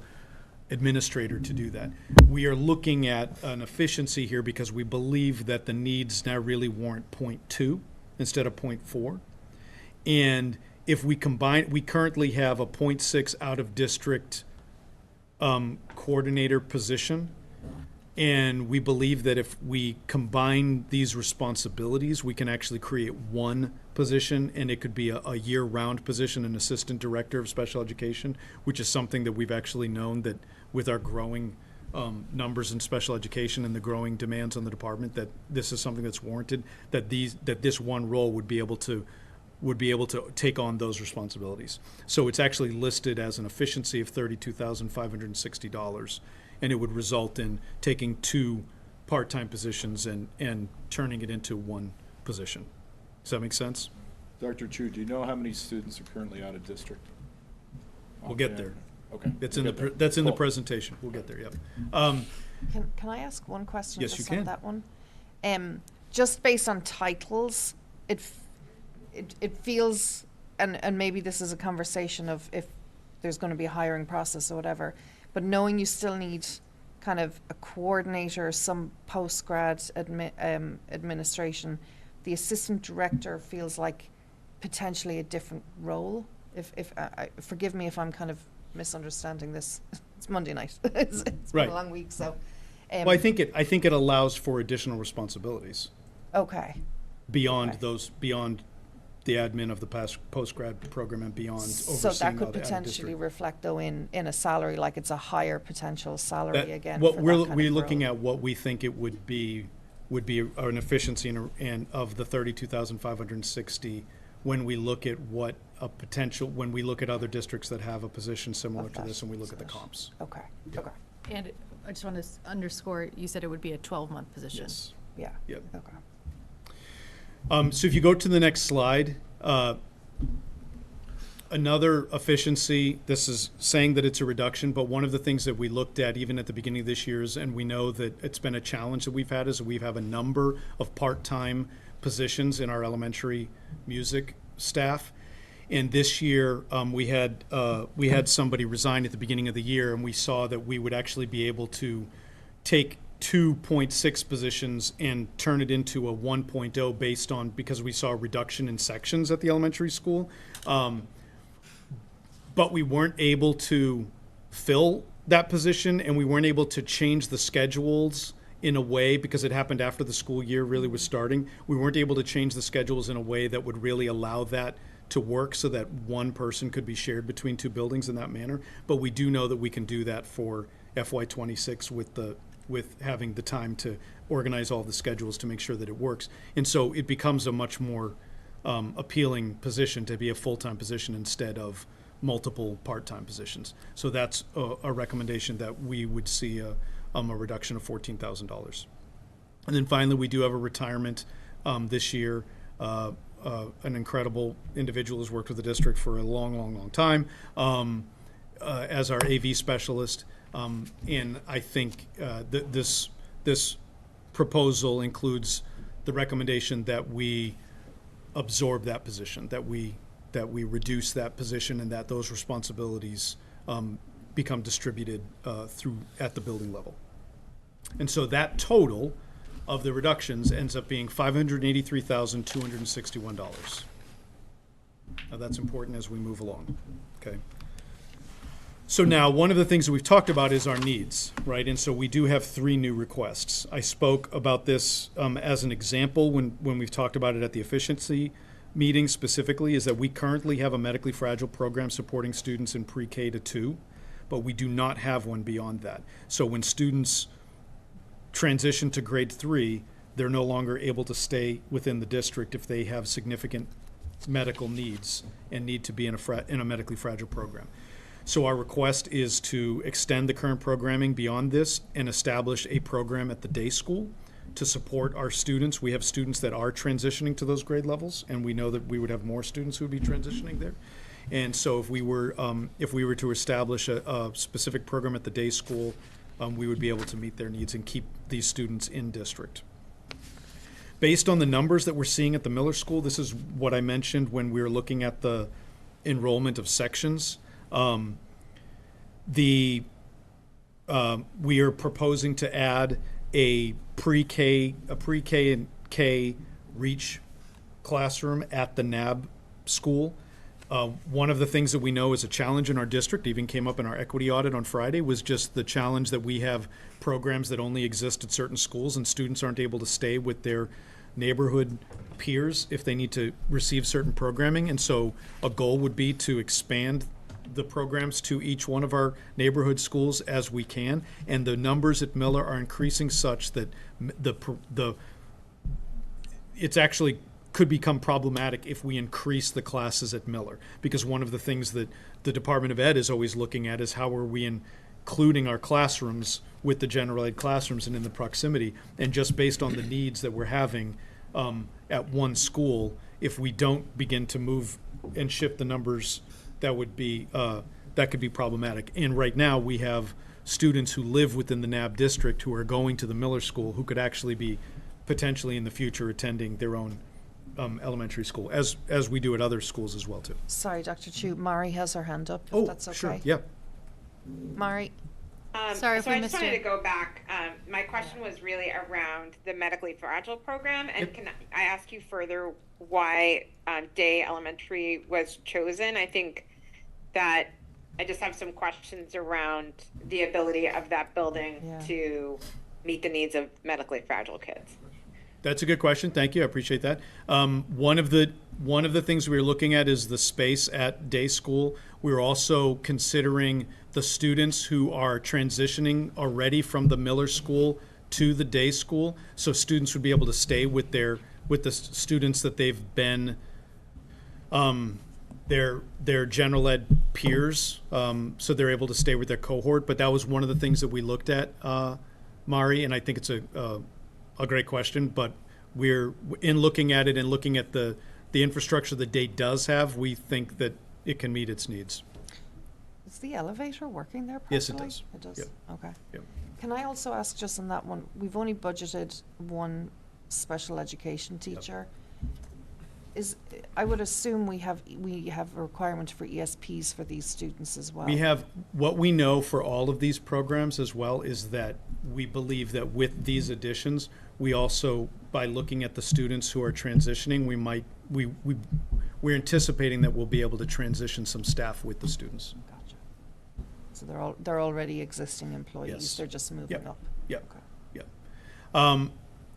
administrator to do that. We are looking at an efficiency here because we believe that the needs now really warrant 0.2 instead of 0.4. And if we combine, we currently have a 0.6 out of district coordinator position. And we believe that if we combine these responsibilities, we can actually create one position, and it could be a year-round position, an assistant director of special education, which is something that we've actually known that with our growing numbers in special education and the growing demands on the department, that this is something that's warranted, that this one role would be able to take on those responsibilities. So it's actually listed as an efficiency of $32,560. And it would result in taking 2 part-time positions and turning it into one position. Does that make sense? Dr. Chu, do you know how many students are currently out of district? We'll get there. Okay. That's we'll in get there. that's in the Cool. presentation. We'll get there, yep. Can I ask one question Yes, you just on can. that one? Just based on titles, it feels, and maybe this is a conversation of if there's going to be a hiring process or whatever, but knowing you still need kind of a coordinator, some post-grad administration, the assistant director feels like potentially a different role. Forgive me if I'm kind of misunderstanding this. It's Monday night. It's been Right. a long week, so. Well, I think it allows for additional responsibilities Okay. beyond the admin of the post-grad program and beyond overseeing So that could other potentially district. reflect though in a salary, like it's a higher potential salary again. What for that we're kind we're of looking role. at what we think it would be an efficiency and of the 32,560 when we look at when we look at other districts that have a position similar to this and we look at the comps. Okay, Yeah. okay, And I just want to underscore, you said it would be a 12-month position. Yes. yeah. Yep. Okay. So if you go to the next slide, another efficiency, this is saying that it's a reduction, but one of the things that we looked at even at the beginning of this year is, and we know that it's been a challenge that we've had, is we have a number of part-time positions in our elementary music staff. And this year, we had somebody resign at the beginning of the year, and we saw that we would actually be able to take 2.6 positions and turn it into a 1.0 because we saw a reduction in sections at the elementary school. But we weren't able to fill that position, and we weren't able to change the schedules in a way, because it happened after the school year really was starting. We weren't able to change the schedules in a way that would really allow that to work so that one person could be shared between 2 buildings in that manner. But we do know that we can do that for FY26 with having the time to organize all the schedules to make sure that it works. And so it becomes a much more appealing position to be a full-time position instead of multiple part-time positions. So that's a recommendation that we would see a reduction of $14,000. And then finally, we do have a retirement this year. An incredible individual who's worked with the district for a long, long, long time as our AV specialist. And I think this proposal includes the recommendation that we absorb that position, that we reduce that position, and that those responsibilities become distributed through at the building level. And so that total of the reductions ends up being $583,261. Now that's important as we move along, okay? So now, one of the things that we've talked about is our needs, right? And so we do have 3 new requests. I spoke about this as an example when we've talked about it at the efficiency meeting specifically, is that we currently have a medically fragile program supporting students in pre-K to 2, but we do not have one beyond that. So when students transition to grade 3, they're no longer able to stay within the district if they have significant medical needs and need to be in a medically fragile program. So our request is to extend the current programming beyond this and establish a program at the day school to support our students. We have students that are transitioning to those grade levels, and we know that we would have more students who would be transitioning there. And so if we were to establish a specific program at the day school, we would be able to meet their needs and keep these students in district. Based on the numbers that we're seeing at the Miller School, this is what I mentioned when we were looking at the enrollment of sections. We are proposing to add a pre-K and K reach classroom at the NAB school. One of the things that we know is a challenge in our district, even came up in our equity audit on Friday, was just the challenge that we have programs that only exist at certain schools, and students aren't able to stay with their neighborhood peers if they need to receive certain programming. And so a goal would be to expand the programs to each one of our neighborhood schools as we can. And the numbers at Miller are increasing such that it's actually could become problematic if we increase the classes at Miller, because one of the things that the Department of Ed is always looking at is how are we including our classrooms with the general ed classrooms and in the proximity. And just based on the needs that we're having at one school, if we don't begin to move and shift the numbers, that could be problematic. And right now we have students who live within the NAB district who are going to the Miller School who could actually be potentially in the future attending their own elementary school, as we do at other schools as well too. Sorry, Dr. Chu, Mari has her hand up, if that's okay. Sure, yeah. Mari? Sorry if so we I missed just wanted it. to go back. My question was really around the medically fragile program, and Yep. can I ask you further why Day Elementary was chosen? I think that I just have some questions around the ability of that building Yeah. to meet the needs of medically fragile kids. That's a good question. Thank you. I appreciate that. One of the things we were looking at is the space at day school. We're also considering the students who are transitioning already from the Miller School to the day school. So students would be able to stay with the students that they've been their general ed peers. So they're able to stay with their cohort. But that was one of the things that we looked at, Mari, and I think it's a great question, but we're in looking at it and looking at the infrastructure the day does have, we think that it can meet its needs. Is the elevator working there Yes, it properly? does. It does, Yep. okay. Yep. Can I also ask just on that one, we've only budgeted one special education teacher. I would assume we have a requirement for ESPs for these students as well. We have, what we know for all of these programs as well is that we believe that with these additions, we also, by looking at the students who are transitioning, we're anticipating that we'll be able to transition some staff with the students. Gotcha. So they're already existing employees, Yes. they're just moving Yep. up? Yep. Okay. Yep.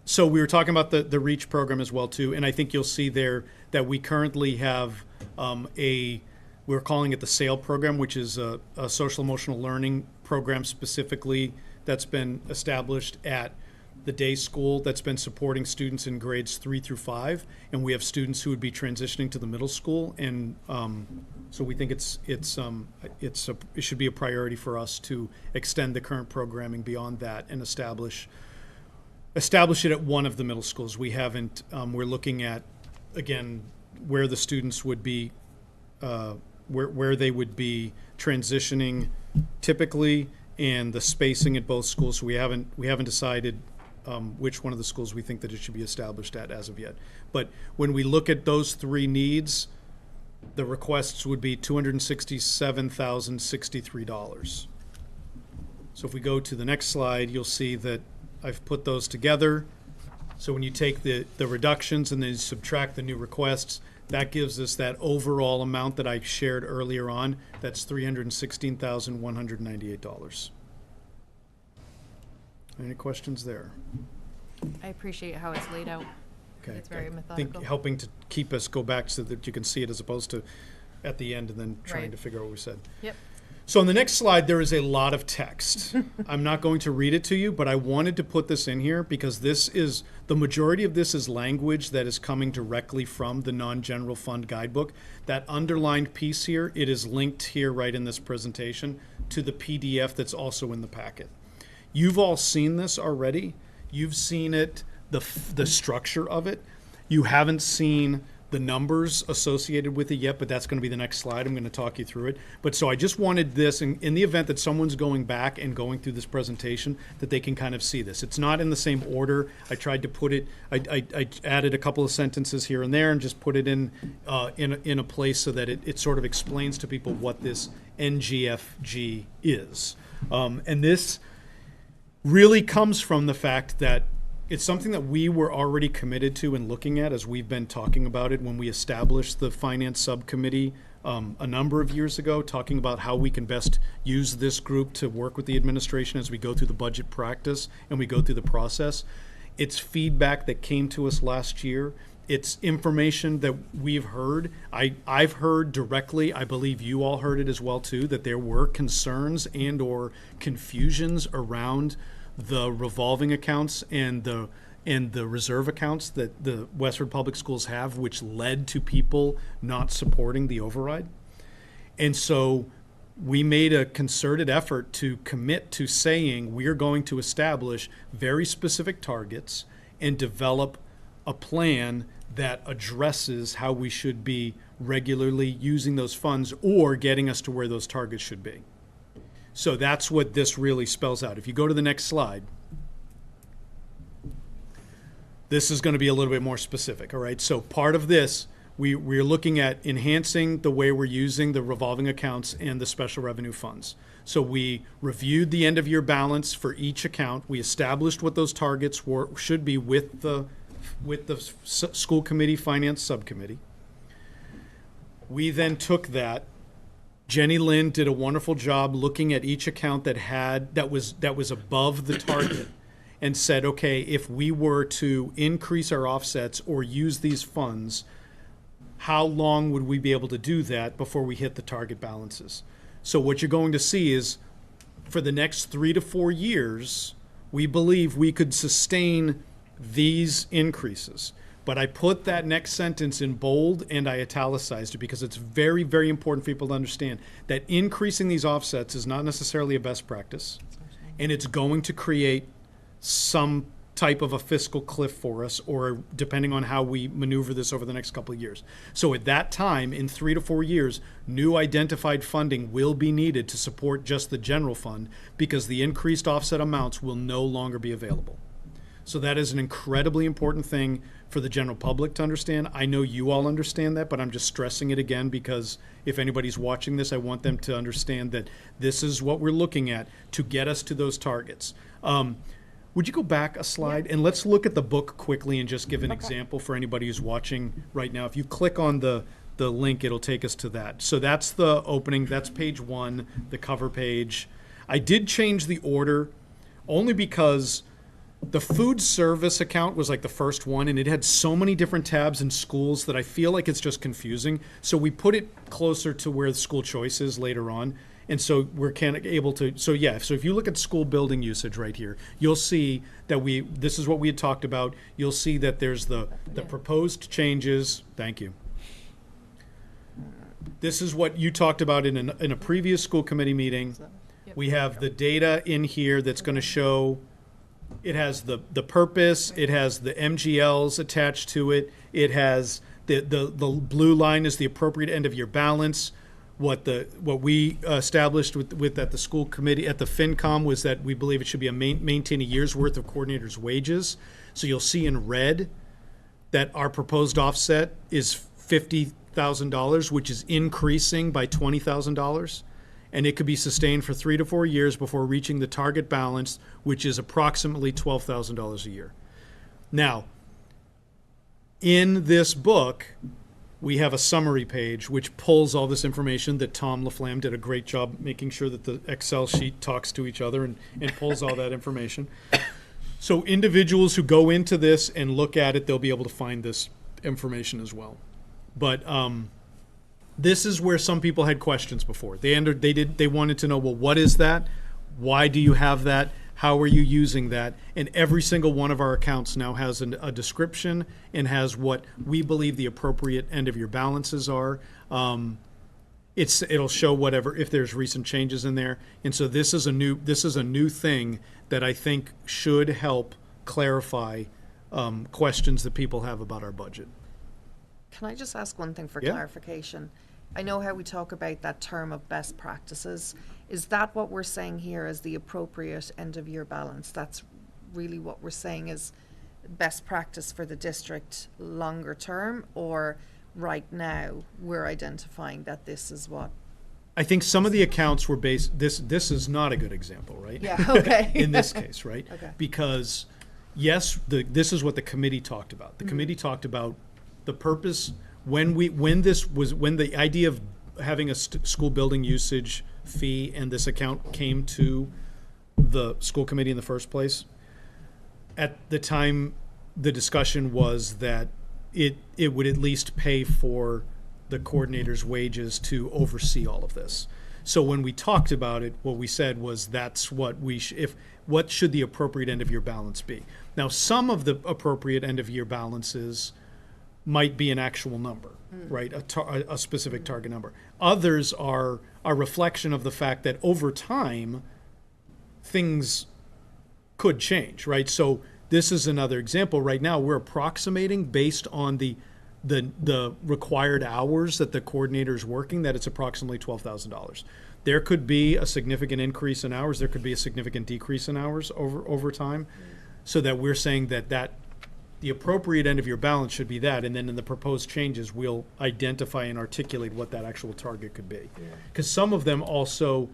So we were talking about the REACH program as well too, and I think you'll see there that we currently have we're calling it the SAIL program, which is a social emotional learning program specifically that's been established at the day school that's been supporting students in grades 3 through 5, and we have students who would be transitioning to the middle school, and so we think it should be a priority for us to extend the current programming beyond that and establish it at one of the middle schools. We haven't, we're looking at, again, where the students would be, where they would be transitioning typically, and the spacing at both schools. So we haven't decided which one of the schools we think that it should be established at as of yet. But when we look at those 3 needs, the requests would be $267,063. So if we go to the next slide, you'll see that I've put those together. So when you take the reductions and then you subtract the new requests, that gives us that overall amount that I shared earlier on. That's $316,198. Any questions there? I appreciate how it's laid out. Okay. It's very I think methodical. helping to keep us go back so that you can see it as opposed to at the end and then trying Right. to figure out what we said. Yep. So on the next slide, there is a lot of text. I'm not going to read it to you, but I wanted to put this in here because the majority of this is language that is coming directly from the non-general fund guidebook. That underlined piece here, it is linked here right in this presentation to the PDF that's also in the packet. You've all seen this already. You've seen it, the structure of it. You haven't seen the numbers associated with it yet, but that's going to be the next slide. I'm going to talk you through it. But so I just wanted this, in the event that someone's going back and going through this presentation, that they can kind of see this. It's not in the same order. I tried to put it, I added a couple of sentences here and there and just put it in a place so that it sort of explains to people what this NGFG is. And this really comes from the fact that it's something that we were already committed to and looking at as we've been talking about it when we established the finance subcommittee a number of years ago, talking about how we can best use this group to work with the administration as we go through the budget practice and we go through the process. It's feedback that came to us last year. It's information that we've heard. I've heard directly, I believe you all heard it as well too, that there were concerns and or confusions around the revolving accounts and the reserve accounts that the Westford Public Schools have, which led to people not supporting the override. And so we made a concerted effort to commit to saying we're going to establish very specific targets and develop a plan that addresses how we should be regularly using those funds or getting us to where those targets should be. So that's what this really spells out. If you go to the next slide, this is going to be a little bit more specific, all right? So part of this, we're looking at enhancing the way we're using the revolving accounts and the special revenue funds. So we reviewed the end of year balance for each account. We established what those targets should be with the school committee finance subcommittee. We then took that. Jenny Lynn did a wonderful job looking at each account that was above the target and said, okay, if we were to increase our offsets or use these funds, how long would we be able to do that before we hit the target balances? So what you're going to see is for the next 3 to 4 years, we believe we could sustain these increases. But I put that next sentence in bold and I italicized it because it's very, very important for people to understand that increasing these offsets is not necessarily a best practice. And it's going to create some type of a fiscal cliff for us, or depending on how we maneuver this over the next couple of years. So at that time, in 3 to 4 years, new identified funding will be needed to support just the general fund because the increased offset amounts will no longer be available. So that is an incredibly important thing for the general public to understand. I know you all understand that, but I'm just stressing it again because if anybody's watching this, I want them to understand that this is what we're looking at to get us to those targets. Would you go back a slide? And let's look at the book quickly and just give an example for anybody who's watching right now. If you click on the link, it'll take us to that. So that's the opening. That's page 1, the cover page. I did change the order only because the food service account was like the first one, and it had so many different tabs in schools that I feel like it's just confusing. So we put it closer to where the school choice is later on. And so we're kind of able to, so if you look at school building usage right here, you'll see that this is what we had talked about. You'll see that there's the proposed changes. Thank you. This is what you talked about in a previous school committee meeting. We have the data in here that's going to show. It has the purpose, it has the MGLs attached to it, it has the blue line is the appropriate end of year balance. What we established with at the school committee at the FinCom was that we believe it should be maintain a year's worth of coordinators' wages. So you'll see in red that our proposed offset is $50,000, which is increasing by $20,000, and it could be sustained for 3 to 4 years before reaching the target balance, which is approximately $12,000 a year. Now, in this book, we have a summary page which pulls all this information that Tom LaFlamme did a great job making sure that the Excel sheet talks to each other and pulls all that information. So individuals who go into this and look at it, they'll be able to find this information as well. But this is where some people had questions before. They wanted to know, well, what is that? Why do you have that? How are you using that? And every single one of our accounts now has a description and has what we believe the appropriate end of year balances are. It'll show whatever, if there's recent changes in there. And so this is a new thing that I think should help clarify questions that people have about our budget. Can I just ask one thing for Yeah. clarification? I know how we talk about that term of best practices. Is that what we're saying here as the appropriate end of year balance? That's really what we're saying is best practice for the district longer term, or right now we're identifying that this is what? I think some of the accounts were based, this is not a good example, right? Yeah, okay. In this case, right? Okay. Because, yes, this is what the committee talked about. The committee talked about the purpose, when the idea of having a school building usage fee and this account came to the school committee in the first place, at the time, the discussion was that it would at least pay for the coordinator's wages to oversee all of this. So when we talked about it, what we said was that's what what should the appropriate end of year balance be? Now, some of the appropriate end of year balances might be an actual number, right? A specific target number. Others are a reflection of the fact that over time, things could change, right? So this is another example. Right now, we're approximating based on the required hours that the coordinator is working, that it's approximately $12,000. There could be a significant increase in hours. There could be a significant decrease in hours over time. So that we're saying that the appropriate end of your balance should be that, and then in the proposed changes, we'll identify and articulate what that actual target could be. Because some of them also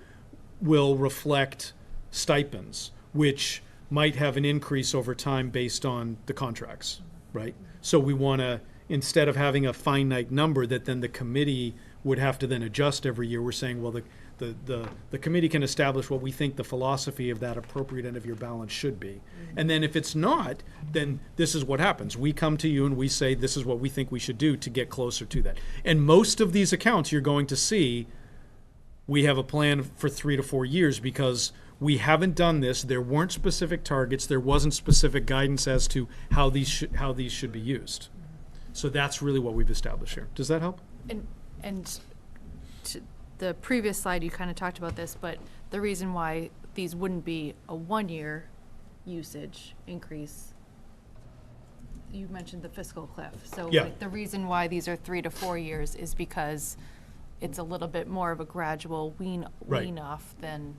will reflect stipends, which might have an increase over time based on the contracts, right? So we want to, instead of having a finite number that then the committee would have to then adjust every year, we're saying, well, the committee can establish what we think the philosophy of that appropriate end of year balance should be. And then if it's not, then this is what happens. We come to you and we say, this is what we think we should do to get closer to that. And most of these accounts, you're going to see, we have a plan for 3 to 4 years because we haven't done this. There weren't specific targets. There wasn't specific guidance as to how these should be used. So that's really what we've established here. Does that help? And to the previous slide, you kind of talked about this, but the reason why these wouldn't be a 1-year usage increase, you mentioned the fiscal cliff. So Yeah. like, the reason why these are 3 to 4 years is because it's a little bit more of a gradual wean off than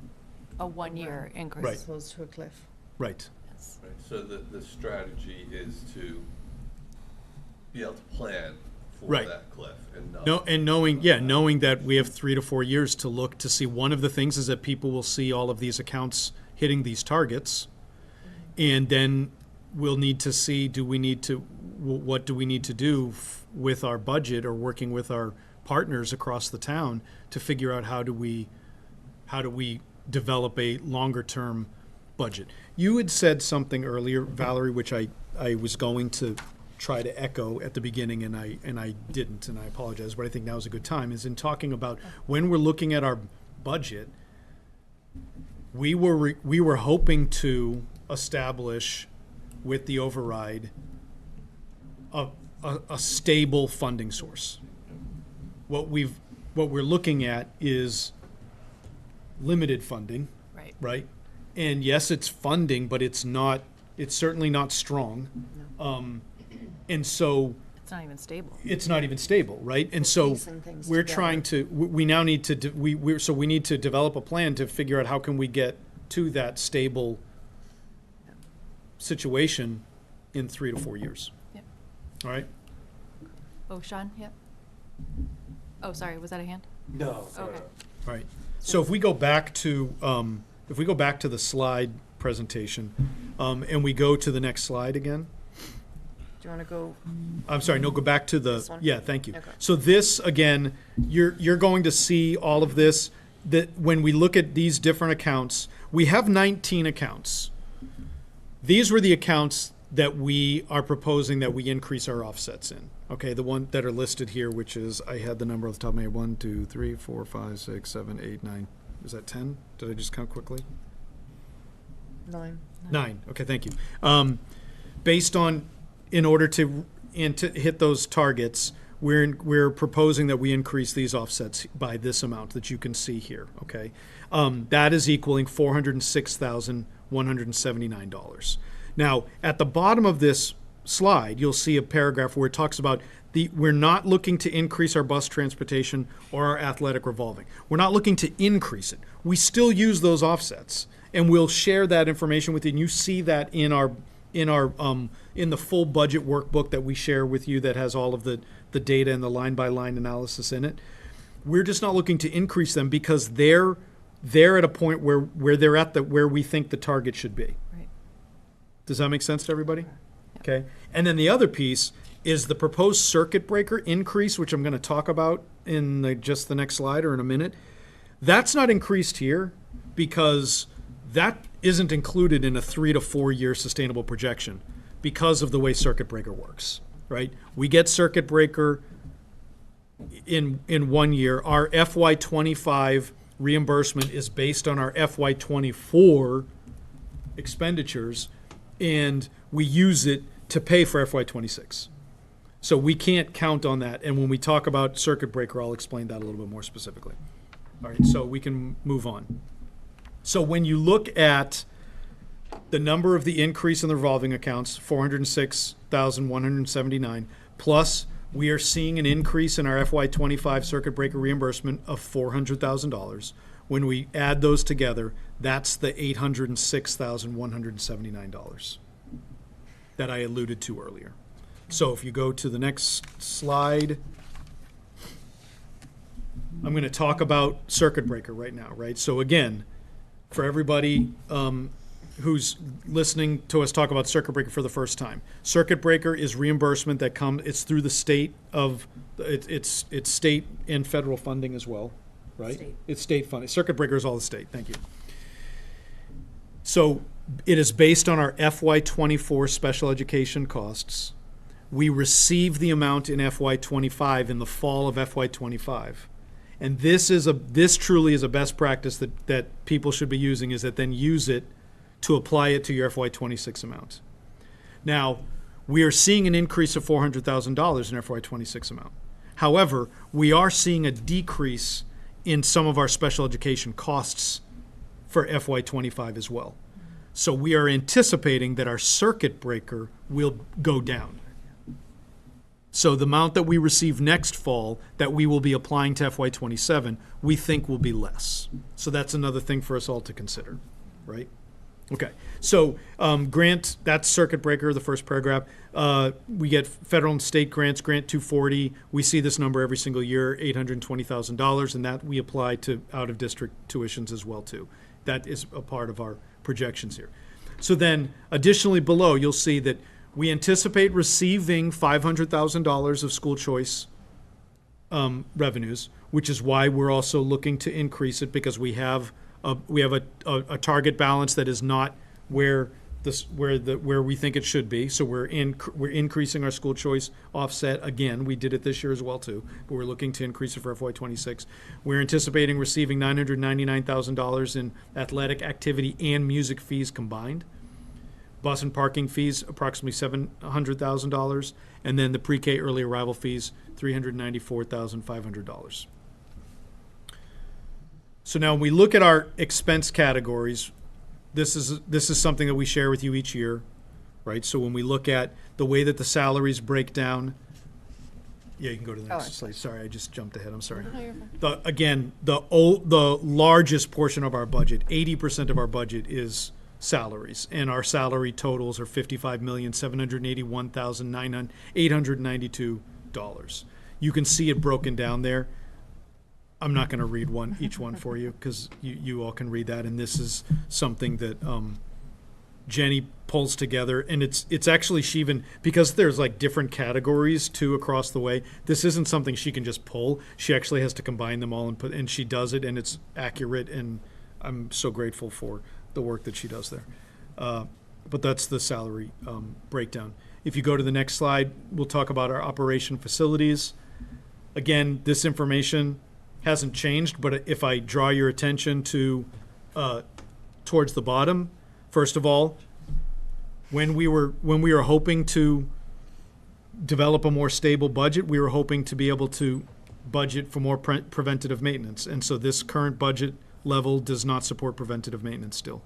a 1-year increase. Right. As opposed to a cliff. Right. Yes. Right, so the strategy is to be able to plan for Right. that cliff and not. No, and knowing that we have 3 to 4 years to look to see. One of the things is that people will see all of these accounts hitting these targets, and then we'll need to see, what do we need to do with our budget or working with our partners across the town to figure out how do we develop a longer term budget. You had said something earlier, Valerie, which I was going to try to echo at the beginning, and I didn't, and I apologize, but I think now is a good time, is in talking about when we're looking at our budget, we were hoping to establish with the override a stable funding source. What we're looking at is limited funding, right? And yes, it's funding, but it's certainly not strong. And so It's not even stable. it's not even stable, right? And so piecing things we're together. trying to, we now need to, we need to develop a plan to figure out how can we get to that stable situation in 3 to 4 years. Yep. All right? Oh, Sean, yep. Oh, sorry, was that a hand? No. Okay. Right. So if we go back to the slide presentation, and we go to the next slide again. Do you want to go? I'm sorry, no, go back to the, This one? yeah, thank you. Okay. So this, again, you're going to see all of this, that when we look at these different accounts, we have 19 accounts. These were the accounts that we are proposing that we increase our offsets in. Okay, the one that are listed here, which is, I had the number off the top of my head, 1, 2, 3, 4, 5, 6, 7, 8, 9. Is that 10? Did I just count quickly? 9. 9. Okay, thank you. Based on, in order to hit those targets, we're proposing that we increase these offsets by this amount that you can see here. Okay, that is equaling $406,179. Now, at the bottom of this slide, you'll see a paragraph where it talks about we're not looking to increase our bus transportation or our athletic revolving. We're not looking to increase it. We still use those offsets, and we'll share that information with you. And you see that in the full budget workbook that we share with you that has all of the data and the line by line analysis in it. We're just not looking to increase them because they're at a point where they're at where we think the target should be. Right. Does that make sense to everybody? Okay. And then the other piece is the proposed circuit breaker increase, which I'm going to talk about in just the next slide or in a minute. That's not increased here because that isn't included in a 3 to 4 year sustainable projection because of the way circuit breaker works, right? We get circuit breaker in 1 year. Our FY25 reimbursement is based on our FY24 expenditures, and we use it to pay for FY26. So we can't count on that. And when we talk about circuit breaker, I'll explain that a little bit more specifically. All right, so we can move on. So when you look at the number of the increase in the revolving accounts, 406,179, plus we are seeing an increase in our FY25 circuit breaker reimbursement of $400,000. When we add those together, that's the $806,179 that I alluded to earlier. So if you go to the next slide, I'm going to talk about circuit breaker right now, right? So again, for everybody who's listening to us talk about circuit breaker for the first time, circuit breaker is reimbursement that it's through the state of, it's state and federal funding as well, right? State. It's state funding. Circuit breaker is all the state. Thank you. So it is based on our FY24 special education costs. We receive the amount in FY25 in the fall of FY25. And this truly is a best practice that people should be using, is that then use it to apply it to your FY26 amount. Now, we are seeing an increase of $400,000 in FY26 amount. However, we are seeing a decrease in some of our special education costs for FY25 as well. So we are anticipating that our circuit breaker will go down. So the amount that we receive next fall that we will be applying to FY27, we think will be less. So that's another thing for us all to consider, right? Okay, so grant, that's circuit breaker, the first paragraph. We get federal and state grants, grant 240. We see this number every single year, $820,000, and that we apply to out-of-district tuitions as well, too. That is a part of our projections here. So then, additionally below, you'll see that we anticipate receiving $500,000 of school choice revenues, which is why we're also looking to increase it, because we have a target balance that is not where we think it should be. So we're increasing our school choice offset again. We did it this year as well too, but we're looking to increase it for FY26. We're anticipating receiving $999,000 in athletic activity and music fees combined. Bus and parking fees, approximately $700,000, and then the pre-K early arrival fees, $394,500. So now when we look at our expense categories, this is something that we share with you each year, right? So when we look at the way that the salaries break down, yeah, you can go to the next slide. Sorry, I just jumped ahead. I'm sorry. No, you're fine. The largest portion of our budget, 80% of our budget, is salaries, and our salary totals are $55,781,892. you can see it broken down there. I'm not going to read each one for you because you all can read that. And this is something that Jenny pulls together, and it's actually, she even, because there's like different categories too across the way, this isn't something she can just pull. She actually has to combine them all and she does it, and it's accurate, and I'm so grateful for the work that she does there. But that's the salary breakdown. If you go to the next slide, we'll talk about our operation facilities. Again, this information hasn't changed, but if I draw your attention to towards the bottom, first of all, when we were hoping to develop a more stable budget, we were hoping to be able to budget for more preventative maintenance. And so this current budget level does not support preventative maintenance still.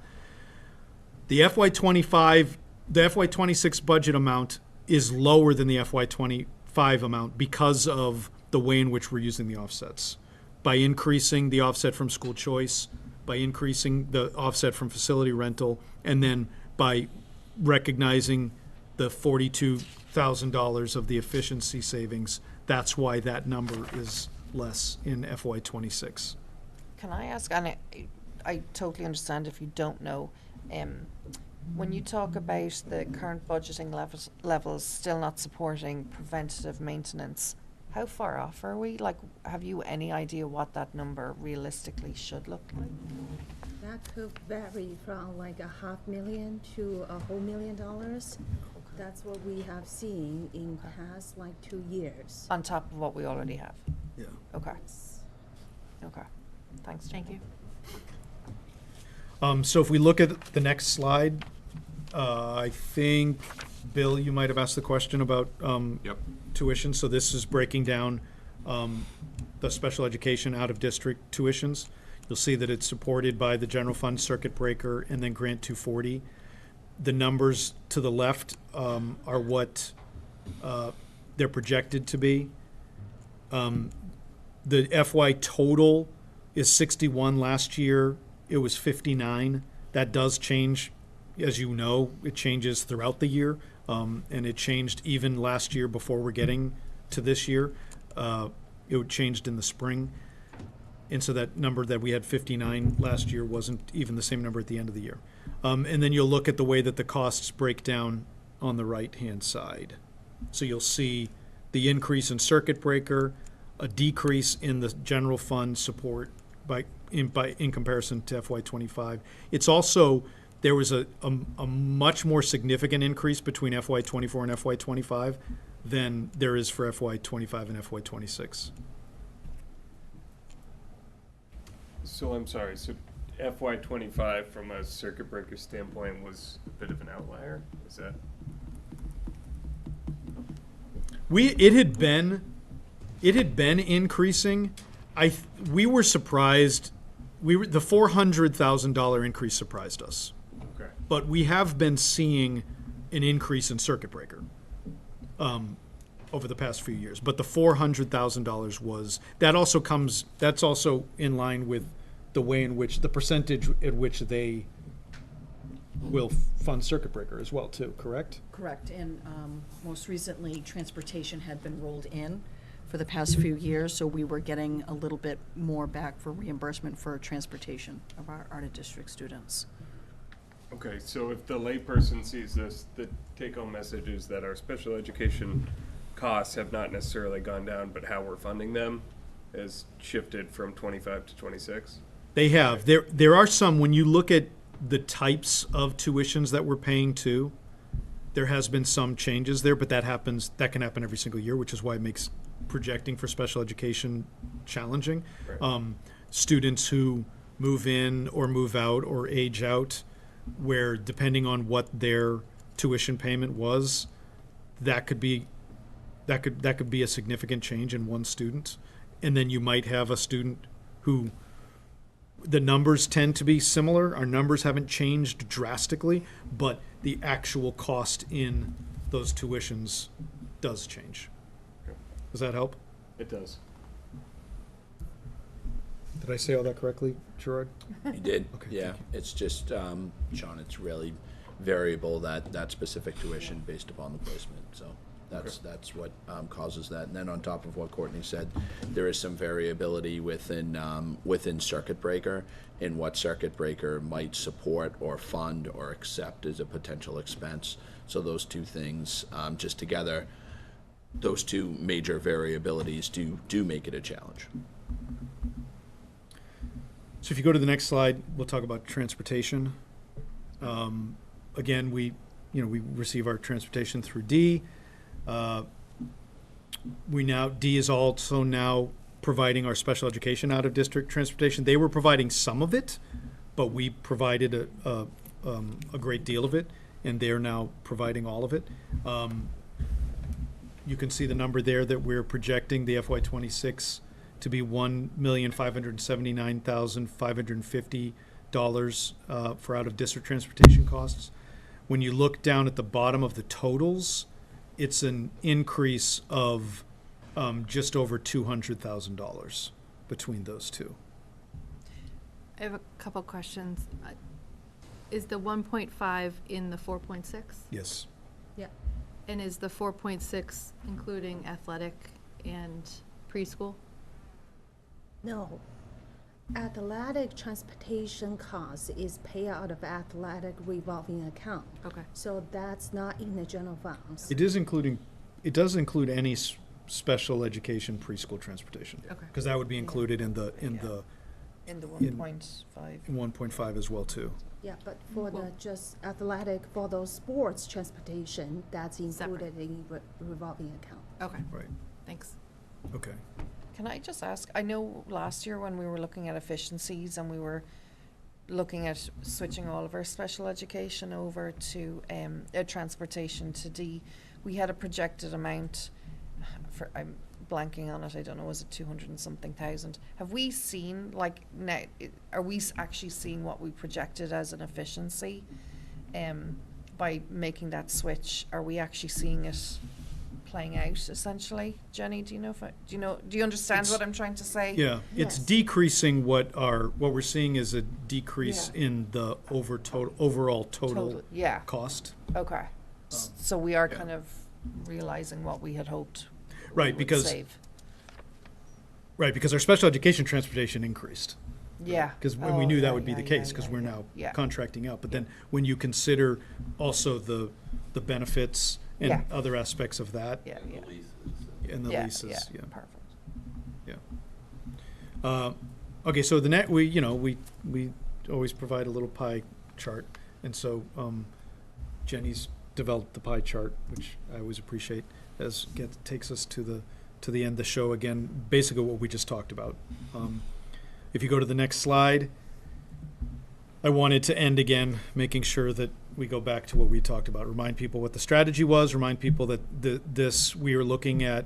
The FY26 budget amount is lower than the FY25 amount because of the way in which we're using the offsets. By increasing the offset from school choice, by increasing the offset from facility rental, and then by recognizing the $42,000 of the efficiency savings, that's why that number is less in FY26. Can I ask, and I totally understand if you don't know, when you talk about the current budgeting levels still not supporting preventative maintenance, how far off are we? Like, have you any idea what that number realistically should look like? That could vary from like $500,000 to $1 million. That's what we have seen in past like 2 years. On top of what we already have? Yeah. Okay. Okay. Thanks. Thank you. So if we look at the next slide, I think, Bill, you might have asked the question about tuition. So this is breaking down the special education out-of-district tuitions. You'll see that it's supported by the general fund circuit breaker and then grant 240. The numbers to the left are what they're projected to be. The FY total is 61 last year. It was 59. That does change. As you know, it changes throughout the year. And it changed even last year before we're getting to this year. It changed in the spring. And so that number that we had 59 last year wasn't even the same number at the end of the year. And then you'll look at the way that the costs break down on the right-hand side. So you'll see the increase in circuit breaker, a decrease in the general fund support in comparison to FY25. It's also, there was a much more significant increase between FY24 and FY25 than there is for FY25 and FY26. So I'm sorry, so FY25 from a circuit breaker standpoint was a bit of an outlier, is that? It had been increasing. We were surprised. The $400,000 increase surprised us. Okay. But we have been seeing an increase in circuit breaker over the past few years. But the $400,000 was, that's also in line with the way in which, the percentage at which they will fund circuit breaker as well too, correct? Correct, and most recently, transportation had been rolled in for the past few years, so we were getting a little bit more back for reimbursement for transportation of our out-of-district students. Okay, so if the layperson sees this, the take-home message is that our special education costs have not necessarily gone down, but how we're funding them has shifted from 25 to 26? They have. There are some, when you look at the types of tuitions that we're paying too, there has been some changes there, but that can happen every single year, which is why it makes projecting for special education challenging. Right. Students who move in or move out or age out, where depending on what their tuition payment was, that could be a significant change in one student. And then you might have a student who the numbers tend to be similar. Our numbers haven't changed drastically, but the actual cost in those tuitions does change. Okay. Does that help? It does. Did I say all that correctly, Gerard? You did, Okay, yeah. thank It's just, Sean, it's really variable, that specific tuition based upon the placement, so. That's what causes that. And then on top of what Courtney said, there is some variability within circuit breaker in what circuit breaker might support or fund or accept as a potential expense. So those two things just together, those two major variabilities do make it a challenge. So if you go to the next slide, we'll talk about transportation. Again, we receive our transportation through D. D is also now providing our special education out of district transportation. They were providing some of it, but we provided a great deal of it, and they're now providing all of it. You can see the number there that we're projecting the FY26 to be $1,579,550 for out of district transportation costs. When you look down at the bottom of the totals, it's an increase of just over $200,000 between those two. I have a couple questions. Is the 1.5 in the 4.6? Yes. Yeah. And is the 4.6 including athletic and preschool? No. Athletic transportation cost is paid out of athletic revolving account. Okay. So that's not in the general funds. It does include any special education preschool transportation. Okay. Because that would be included in the In the 1.5. 1.5 as well too. Yeah, but for the just athletic, for those sports transportation, that's included in revolving account. Okay, Right. thanks. Okay. Can I just ask, I know last year when we were looking at efficiencies and we were looking at switching all of our special education over to transportation to D, we had a projected amount for, I'm blanking on it, I don't know, was it 200 and something thousand? Have we seen, like, now, are we actually seeing what we projected as an efficiency by making that switch? Are we actually seeing it playing out essentially? Jenny, do you understand what I'm trying to say? Yeah, it's Yes. decreasing what we're seeing is a decrease in the overall total Yeah, cost. okay. So we are yeah. kind of realizing what we had hoped we Right, would because save. our special education transportation increased. Yeah. Because we knew that would be the case, because we're now yeah. contracting out. But then when you consider also the benefits and Yeah. other aspects of that Yeah, yeah. The leases. and the Yeah, leases, yeah. Perfect. Okay, so the net, we always provide a little pie chart, and so Jenny's developed the pie chart, which I always appreciate, takes us to the end of the show again, basically what we just talked about. If you go to the next slide, I wanted to end again, making sure that we go back to what we talked about, remind people what the strategy was, remind people that we are looking at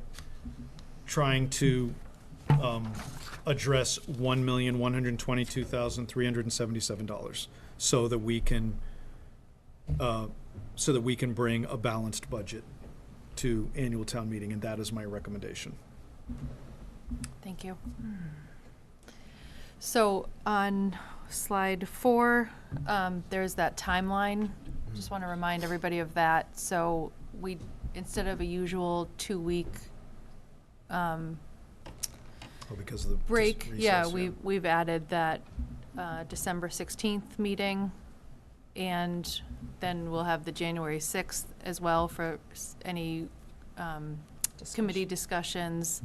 trying to address $1,122,377 so that we can bring a balanced budget to annual town meeting, and that is my recommendation. Thank you. So on slide 4, there's that timeline. Just want to remind everybody of that. So we, instead of a usual 2-week Because of the break, recess, we've added that December 16th meeting, and then we'll have the January 6th as well for any committee discussions.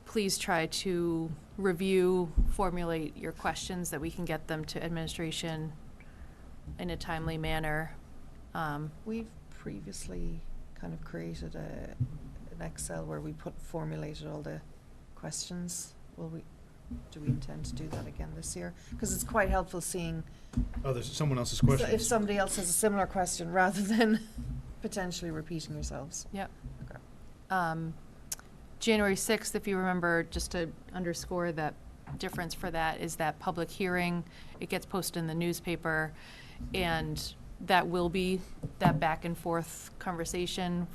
Please try to review, formulate your questions that we can get them to administration in a timely manner. We've previously kind of created an Excel where we formulated all the questions. Do we intend to do that again this year? Because it's quite helpful seeing there's someone else's question. if somebody else has a similar question rather than potentially repeating yourselves. Yep. Okay. January 6th, if you remember, just to underscore that difference for that, is that public hearing. It gets posted in the newspaper, and that will be that back and forth conversation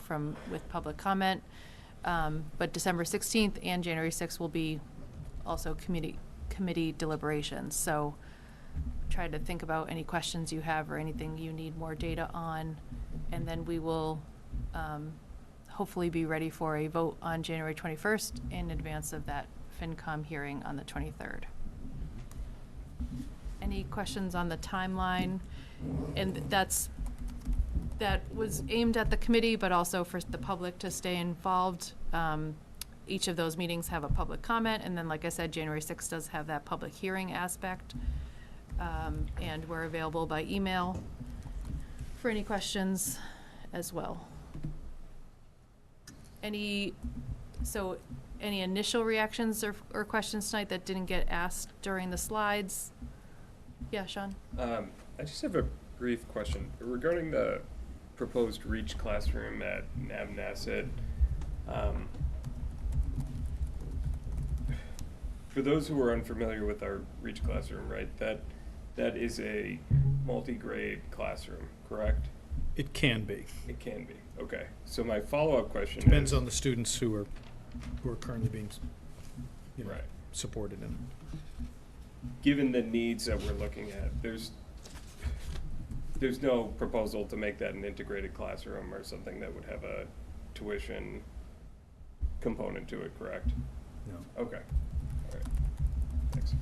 with public comment. But December 16th and January 6th will be also committee deliberations. So try to think about any questions you have or anything you need more data on, and then we will hopefully be ready for a vote on January 21st in advance of that FinCom hearing on the 23rd. Any questions on the timeline? And that was aimed at the committee, but also for the public to stay involved. Each of those meetings have a public comment, and then, like I said, January 6th does have that public hearing aspect. And we're available by email for any questions as well. Any initial reactions or questions tonight that didn't get asked during the slides? Yeah, Sean? I just have a brief question regarding the proposed REACH classroom at Nabnasset. For those who are unfamiliar with our REACH classroom, right, that is a multi-grade classroom, correct? It can be. It can be. Okay. So my follow-up question Depends is, on the students who are currently being, Right. supported in it. given the needs that we're looking at, there's no proposal to make that an integrated classroom or something that would have a tuition component to it, correct? No. Okay. All right. Thanks.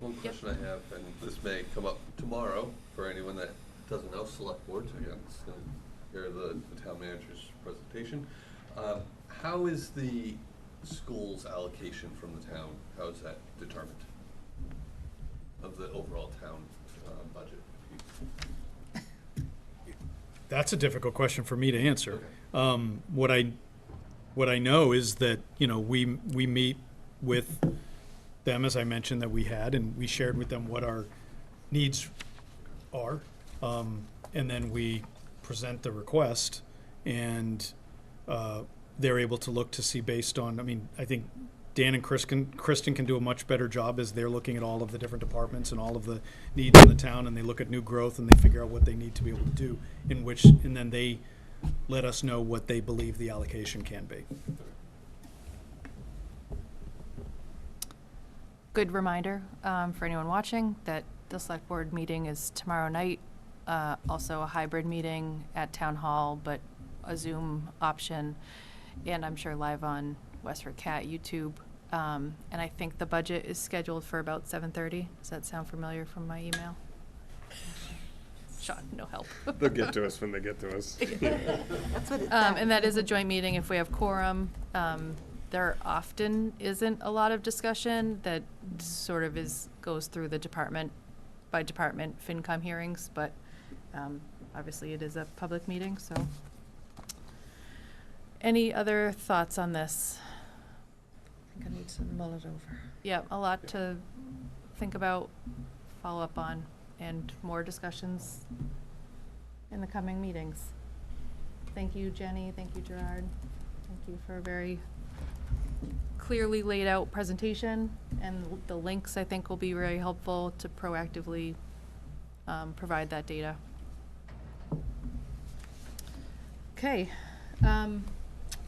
One question I have, and this may come up tomorrow for anyone that doesn't know, select board, so again, it's going to hear the town manager's presentation. How is the school's allocation from the town, how is that determined of the overall town budget? That's a difficult question for me to answer. Okay. What I know is that, we meet with them, as I mentioned, that we had, and we shared with them what our needs are. And then we present the request, and they're able to look to see based on, I think Dan and Kristen can do a much better job as they're looking at all of the different departments and all of the needs in the town, and they look at new growth and they figure out what they need to be able to do, and then they let us know what they believe the allocation can be. Good reminder for anyone watching that the select board meeting is tomorrow night. Also a hybrid meeting at Town Hall, but a Zoom option, and I'm sure live on WestfordCAT YouTube. And I think the budget is scheduled for about 7:30. Does that sound familiar from my email? Sean, no help. They'll get to us when they get to us. That's what it And that is a joint meeting if we have quorum. There often isn't a lot of discussion that sort of goes through the department by department FinCom hearings, but obviously it is a public meeting, so. Any other thoughts on this? I think I need to mull it over. Yeah, a lot to think about, follow up on, and more discussions in the coming meetings. Thank you, Jenny. Thank you, Gerard. Thank you for a very clearly laid out presentation, and the links I think will be very helpful to proactively provide that data. Okay,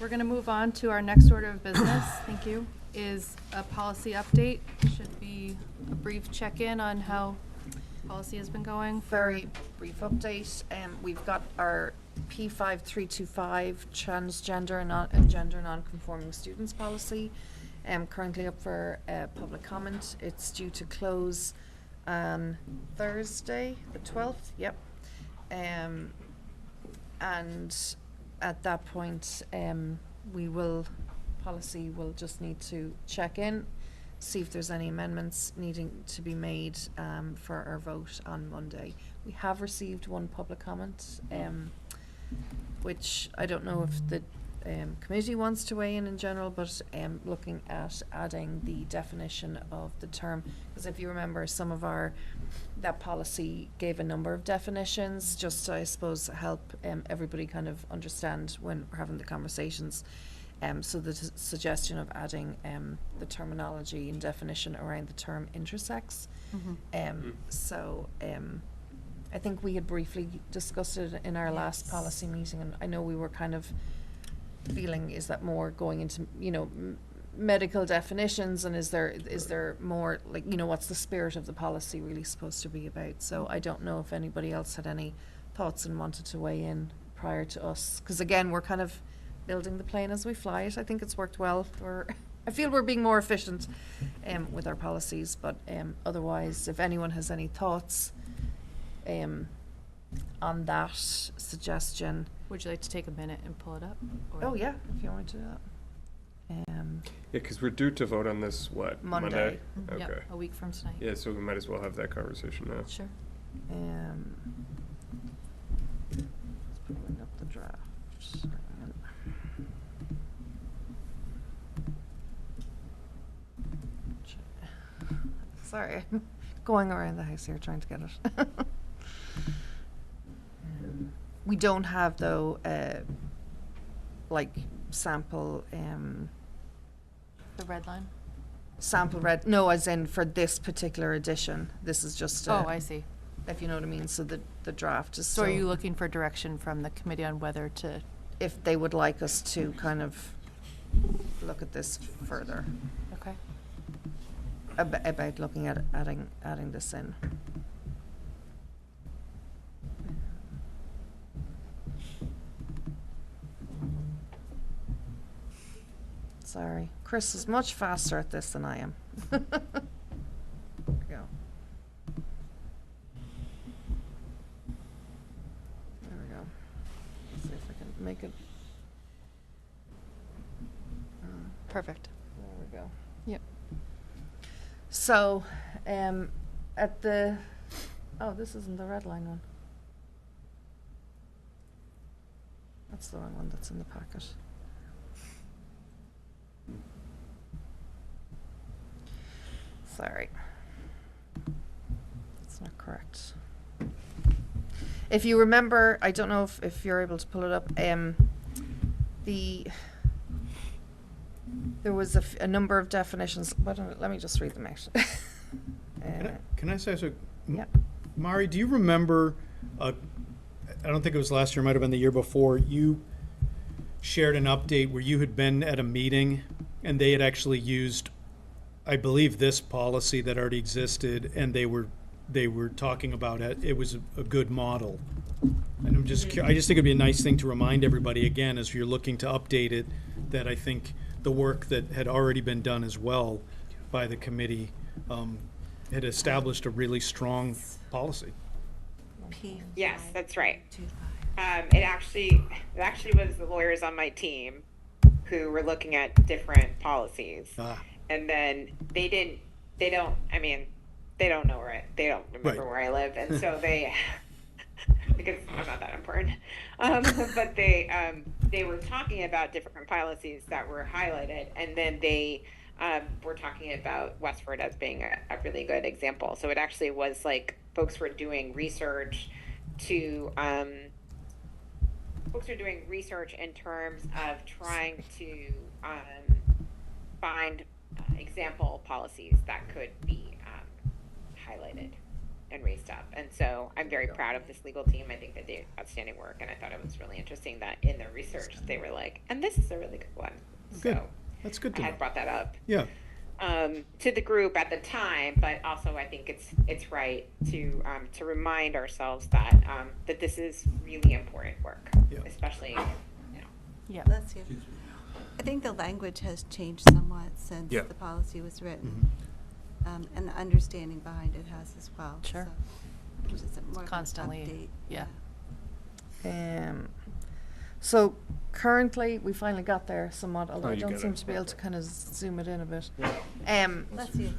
we're going to move on to our next order of business. Thank you. Is a policy update. Should be a brief check-in on how policy has been going. Very brief update. We've got our P5325 transgender and gender non-conforming students policy currently up for public comment. It's due to close on Thursday, the 12th. Yep. And at that point, policy will just need to check in, see if there's any amendments needing to be made for our vote on Monday. We have received one public comment, which I don't know if the committee wants to weigh in general, but looking at adding the definition of the term, because if you remember, that policy gave a number of definitions, just to, I suppose, help everybody kind of understand when we're having the conversations. So the suggestion of adding the terminology and definition around the term intersex. So I think we had briefly discussed it in our last policy meeting, and I know we were kind of feeling, is that more going into, medical definitions, and is there more, like, what's the spirit of the policy really supposed to be about? So I don't know if anybody else had any thoughts and wanted to weigh in prior to us. Because again, we're kind of building the plane as we fly it. I think it's worked well. I feel we're being more efficient with our policies, but otherwise, if anyone has any thoughts on that suggestion. Would you like to take a minute and pull it up? Or- Oh, yeah, if you want to do that. Yeah, because we're due to vote on this, what, Monday. Okay. Yep, a week from tonight. Yeah, so we might as well have that conversation now. Sure. Let's bring up the draft. Sorry, I'm going around the house here trying to get it. We don't have, though, like sample, The red line? no, as in for this particular edition. This is just, Oh, I see. if you know what I mean, so the draft is. So are you looking for direction from the committee on whether to, If they would like us to kind of look at this further, okay? about looking at adding this in. Sorry, Chris is much faster at this than I am. There we go. There we go. Let's see if I can make it. Perfect. There we go. Yep. So, at the, oh, this isn't the red line one. That's the wrong one that's in the packet. Sorry. That's not correct. If you remember, I don't know if you're able to pull it up, there was a number of definitions. Let me just read them out. Can I say so? Yep. Mari, do you remember, I don't think it was last year, it might have been the year before, you shared an update where you had been at a meeting and they had actually used, I believe, this policy that already existed, and they were talking about it. It was a good model. And I just think it'd be a nice thing to remind everybody again, as you're looking to update it, that I think the work that had already been done as well by the committee had established a really strong policy. Yes, that's right. It actually was the lawyers on my team who were looking at different policies. And then they don't know they don't remember Right. where I live. And so because I'm not that important. But they were talking about different policies that were highlighted. And then they were talking about Westford as being a really good example. So it actually was like folks were doing research in terms of trying to find example policies that could be highlighted and raised up. And so I'm very proud of this legal team. I think they did outstanding work, and I thought it was really interesting that in their research they were like, and this is a really good one. Good. So That's good to I know. had brought that up Yeah. to the group at the time, but also I think it's right to remind ourselves that that this is really important work, Yeah. especially Yeah. Bless you. I think the language has changed somewhat since Yeah. the policy was written. And the understanding behind it has as well. Sure. So just a more of an Constantly, update. yeah. So currently, we finally got there somewhat, although Oh, I you don't got seem it. to be able to kind of zoom it in a bit. Bless you.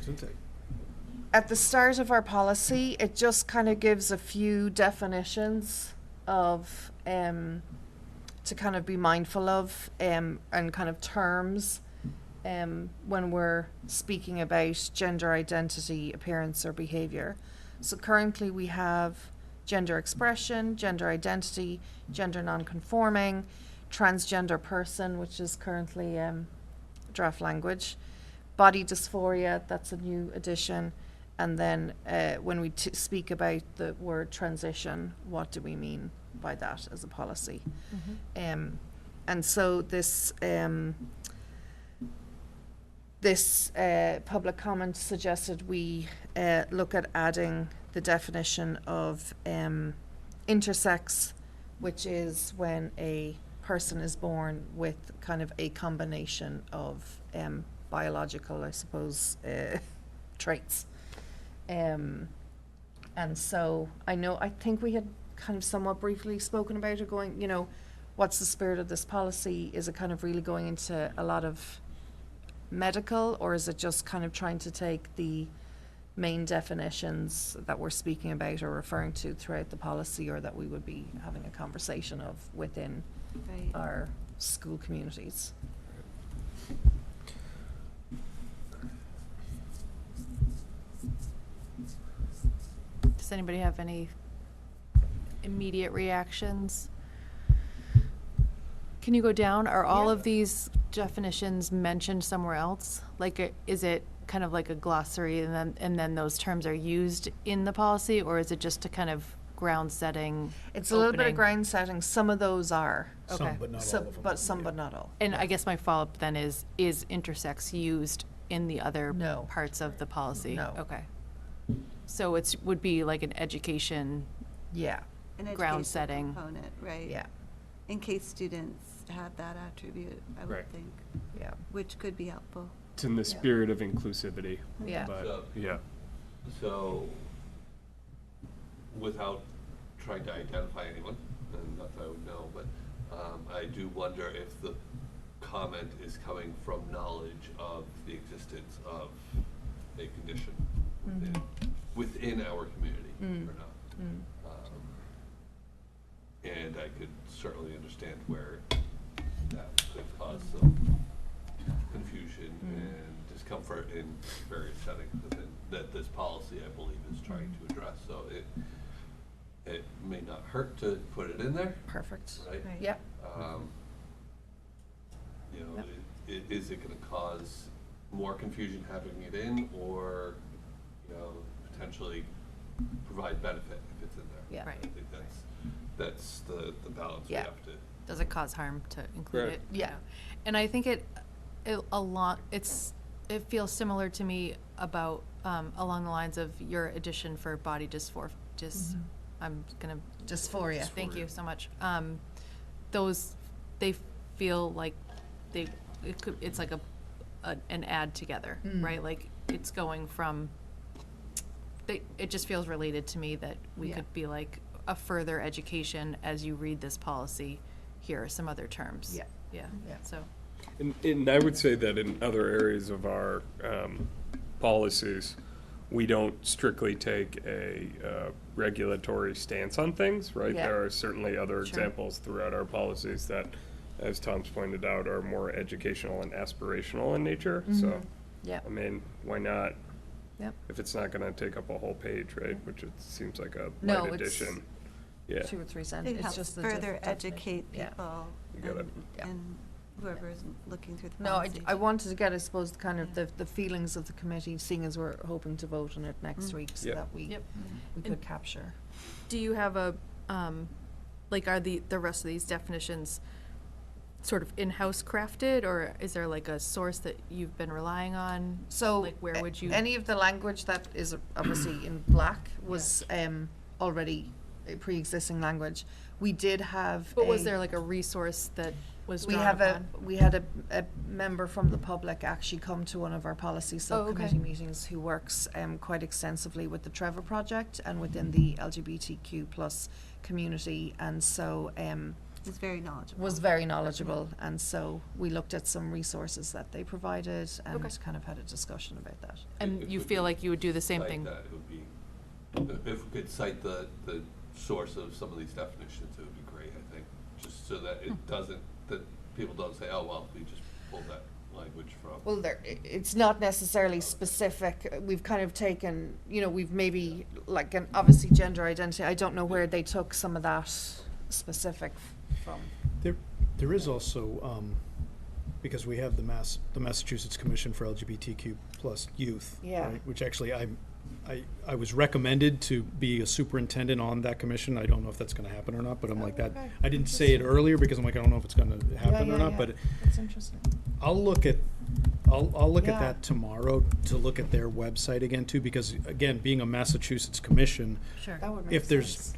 At the start of our policy, it just kind of gives a few definitions of, to kind of be mindful of, and kind of terms, when we're speaking about gender identity, appearance, or behavior. So currently we have gender expression, gender identity, gender nonconforming, transgender person, which is currently draft language, body dysphoria, that's a new addition, and then when we speak about the word transition, what do we mean by that as a policy? And so this public comment suggested we look at adding the definition of intersex which is when a person is born with kind of a combination of biological, I suppose, traits. And so I think we had kind of somewhat briefly spoken about it, going, what's the spirit of this policy? Is it kind of really going into a lot of medical, or is it just kind of trying to take the main definitions that we're speaking about or referring to throughout the policy, or that we would be having a conversation of within Right. our school communities? Does anybody have any immediate reactions? Can you go down? Are all of these definitions mentioned somewhere else? Like, is it kind of like a glossary and then those terms are used in the policy, or is it just a kind of ground setting? It's a little bit of opening? ground setting. Some of those are. Okay. Some, but not So, all of them. but some, but not all. And I guess my follow-up then is intersex used in the other No. parts of the policy? No. Okay. So would be like an education, Yeah, An ground educational setting. component, right? yeah, In case students have that attribute, I would Right. think, yeah. which could be helpful. It's in the spirit of inclusivity. Yeah. But, So- yeah. So, without trying to identify anyone, and not that I would know, but I do wonder if the comment is coming from knowledge of the existence of a condition within our community or not. And I could certainly understand where that could cause some confusion and discomfort in various settings within that this policy, I believe, is trying to address. So it may not hurt to put it in there, Perfect. right? Right. Yep. Is it going to cause more confusion having it in, or potentially provide benefit if it's in there? Yeah. Right. I think that's the balance we Yeah. have to. Does it cause harm to include Right. it? Yeah. And I think it feels similar to me about, along the lines of your addition for body I'm gonna. Dysphoria. Thank you so much. They feel like it's like an add together, right? Like, it's going from, it just feels related to me that we Yeah. could be like, a further education as you read this policy, here are some other terms. Yeah. Yeah, Yeah. so. And I would say that in other areas of our policies, we don't strictly take a regulatory stance on things, right? Yeah. There are certainly other Sure. examples throughout our policies that, as Tom's pointed out, are more educational and aspirational in nature. So, Yeah. I mean, why not? Yep. If it's not going to take up a whole page, right? Which it seems like a No, light it's addition. Yeah. 2 or 3 It sentences. It's helps just the further definition. educate Yeah. people You got it. Yeah. and whoever is looking through the No, policy. I wanted to get, I suppose, kind of the feelings of the committee, seeing as we're hoping to vote on it next week, so Yep. that we Yep. could capture. Do you have are the rest of these definitions sort of in-house crafted, or is there like a source that you've been relying on? So, Like, where would you? any of the language that is obviously in black was already a pre-existing language. We did have But was a- there like a resource that was We drawn have upon? we had a member from the public actually come to one of our policy okay. subcommittee meetings who works quite extensively with the Trevor Project and within the LGBTQ plus community, and so It's very knowledgeable. was very knowledgeable, and so we looked at some resources that they provided and Okay. kind of had a discussion about that. And If you we feel could like you would do the same cite thing? that, it would be, if we could cite the source of some of these definitions, it would be great, I think, just so that it doesn't, that people don't say, oh, well, we just pulled that language from. Well, it's not necessarily specific. We've kind of taken, we've maybe, like, obviously gender identity, I don't know where they took some of that specific from. There is also, because we have the Massachusetts Commission for LGBTQ plus youth, Yeah. right, which actually I was recommended to be a superintendent on that commission. I don't know if that's going to happen or not, but I'm like that. okay. I didn't say it earlier because I'm like, I don't know if it's going to happen or not, Yeah. but That's interesting. I'll look at Yeah. that tomorrow to look at their website again too, because again, being a Massachusetts commission, That would make if there's sense.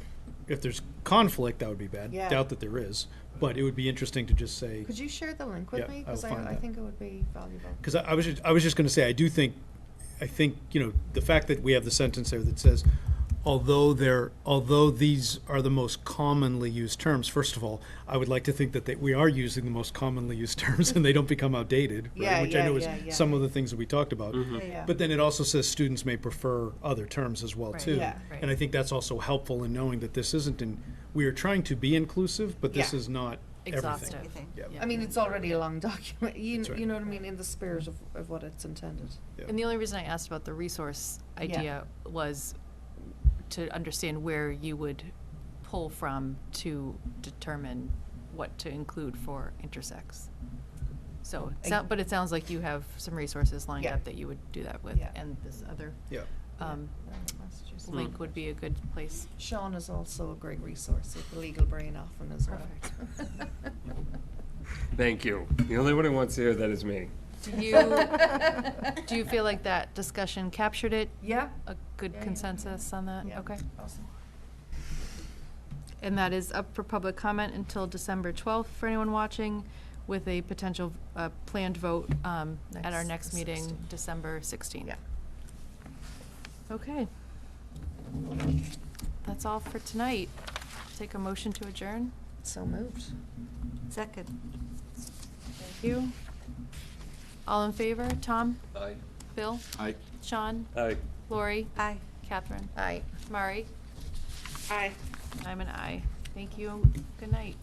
if there's conflict, that would be bad. Yeah. Doubt that there is, but it would be interesting to just say, Could you share the link with Yeah, me? I will Because find I that. think it would be valuable. because I was just going to say, I think, you know, the fact that we have the sentence there that says, although these are the most commonly used terms, first of all, I would like to think that we are using the most commonly used terms and they don't become outdated, right? Yeah, Which I yeah, know is yeah, yeah. some of the things that we talked about. Yeah. But then it also says students may prefer other terms as well, Right. too. Yeah. Right. And I think that's also helpful in knowing that this isn't we are trying to be inclusive, but this Yeah. is not Exhaustive. everything. Yeah. Yeah. I mean, it's already a long document. That's right. You know what I mean, in the spirit of what it's intended. Yeah. And the only reason I asked about the resource idea was to understand where you would pull from to determine what to include for intersex. So, but it sounds like you have some resources lined Yeah. up that you would do that with, Yeah. and this other Yeah. Massachusetts. link would be a good place. Sean is also a great resource with the legal brain often as well. Perfect. Thank you. The only one who wants to hear that is me. Do you feel like that discussion captured it? Yeah. A good Yeah, yeah. consensus on that? Yeah. Okay. Awesome. And that is up for public comment until December 12th for anyone watching, with a potential planned vote at our next meeting, 16th. December 16th. Yeah. Okay. That's all for tonight. Take a motion to adjourn. So moved. Second. Thank you. All in favor? Tom? Aye. Bill? Aye. Sean? Aye. Lori? Aye. Catherine? Aye. Mari? Aye. I'm an aye. Thank you. Good night.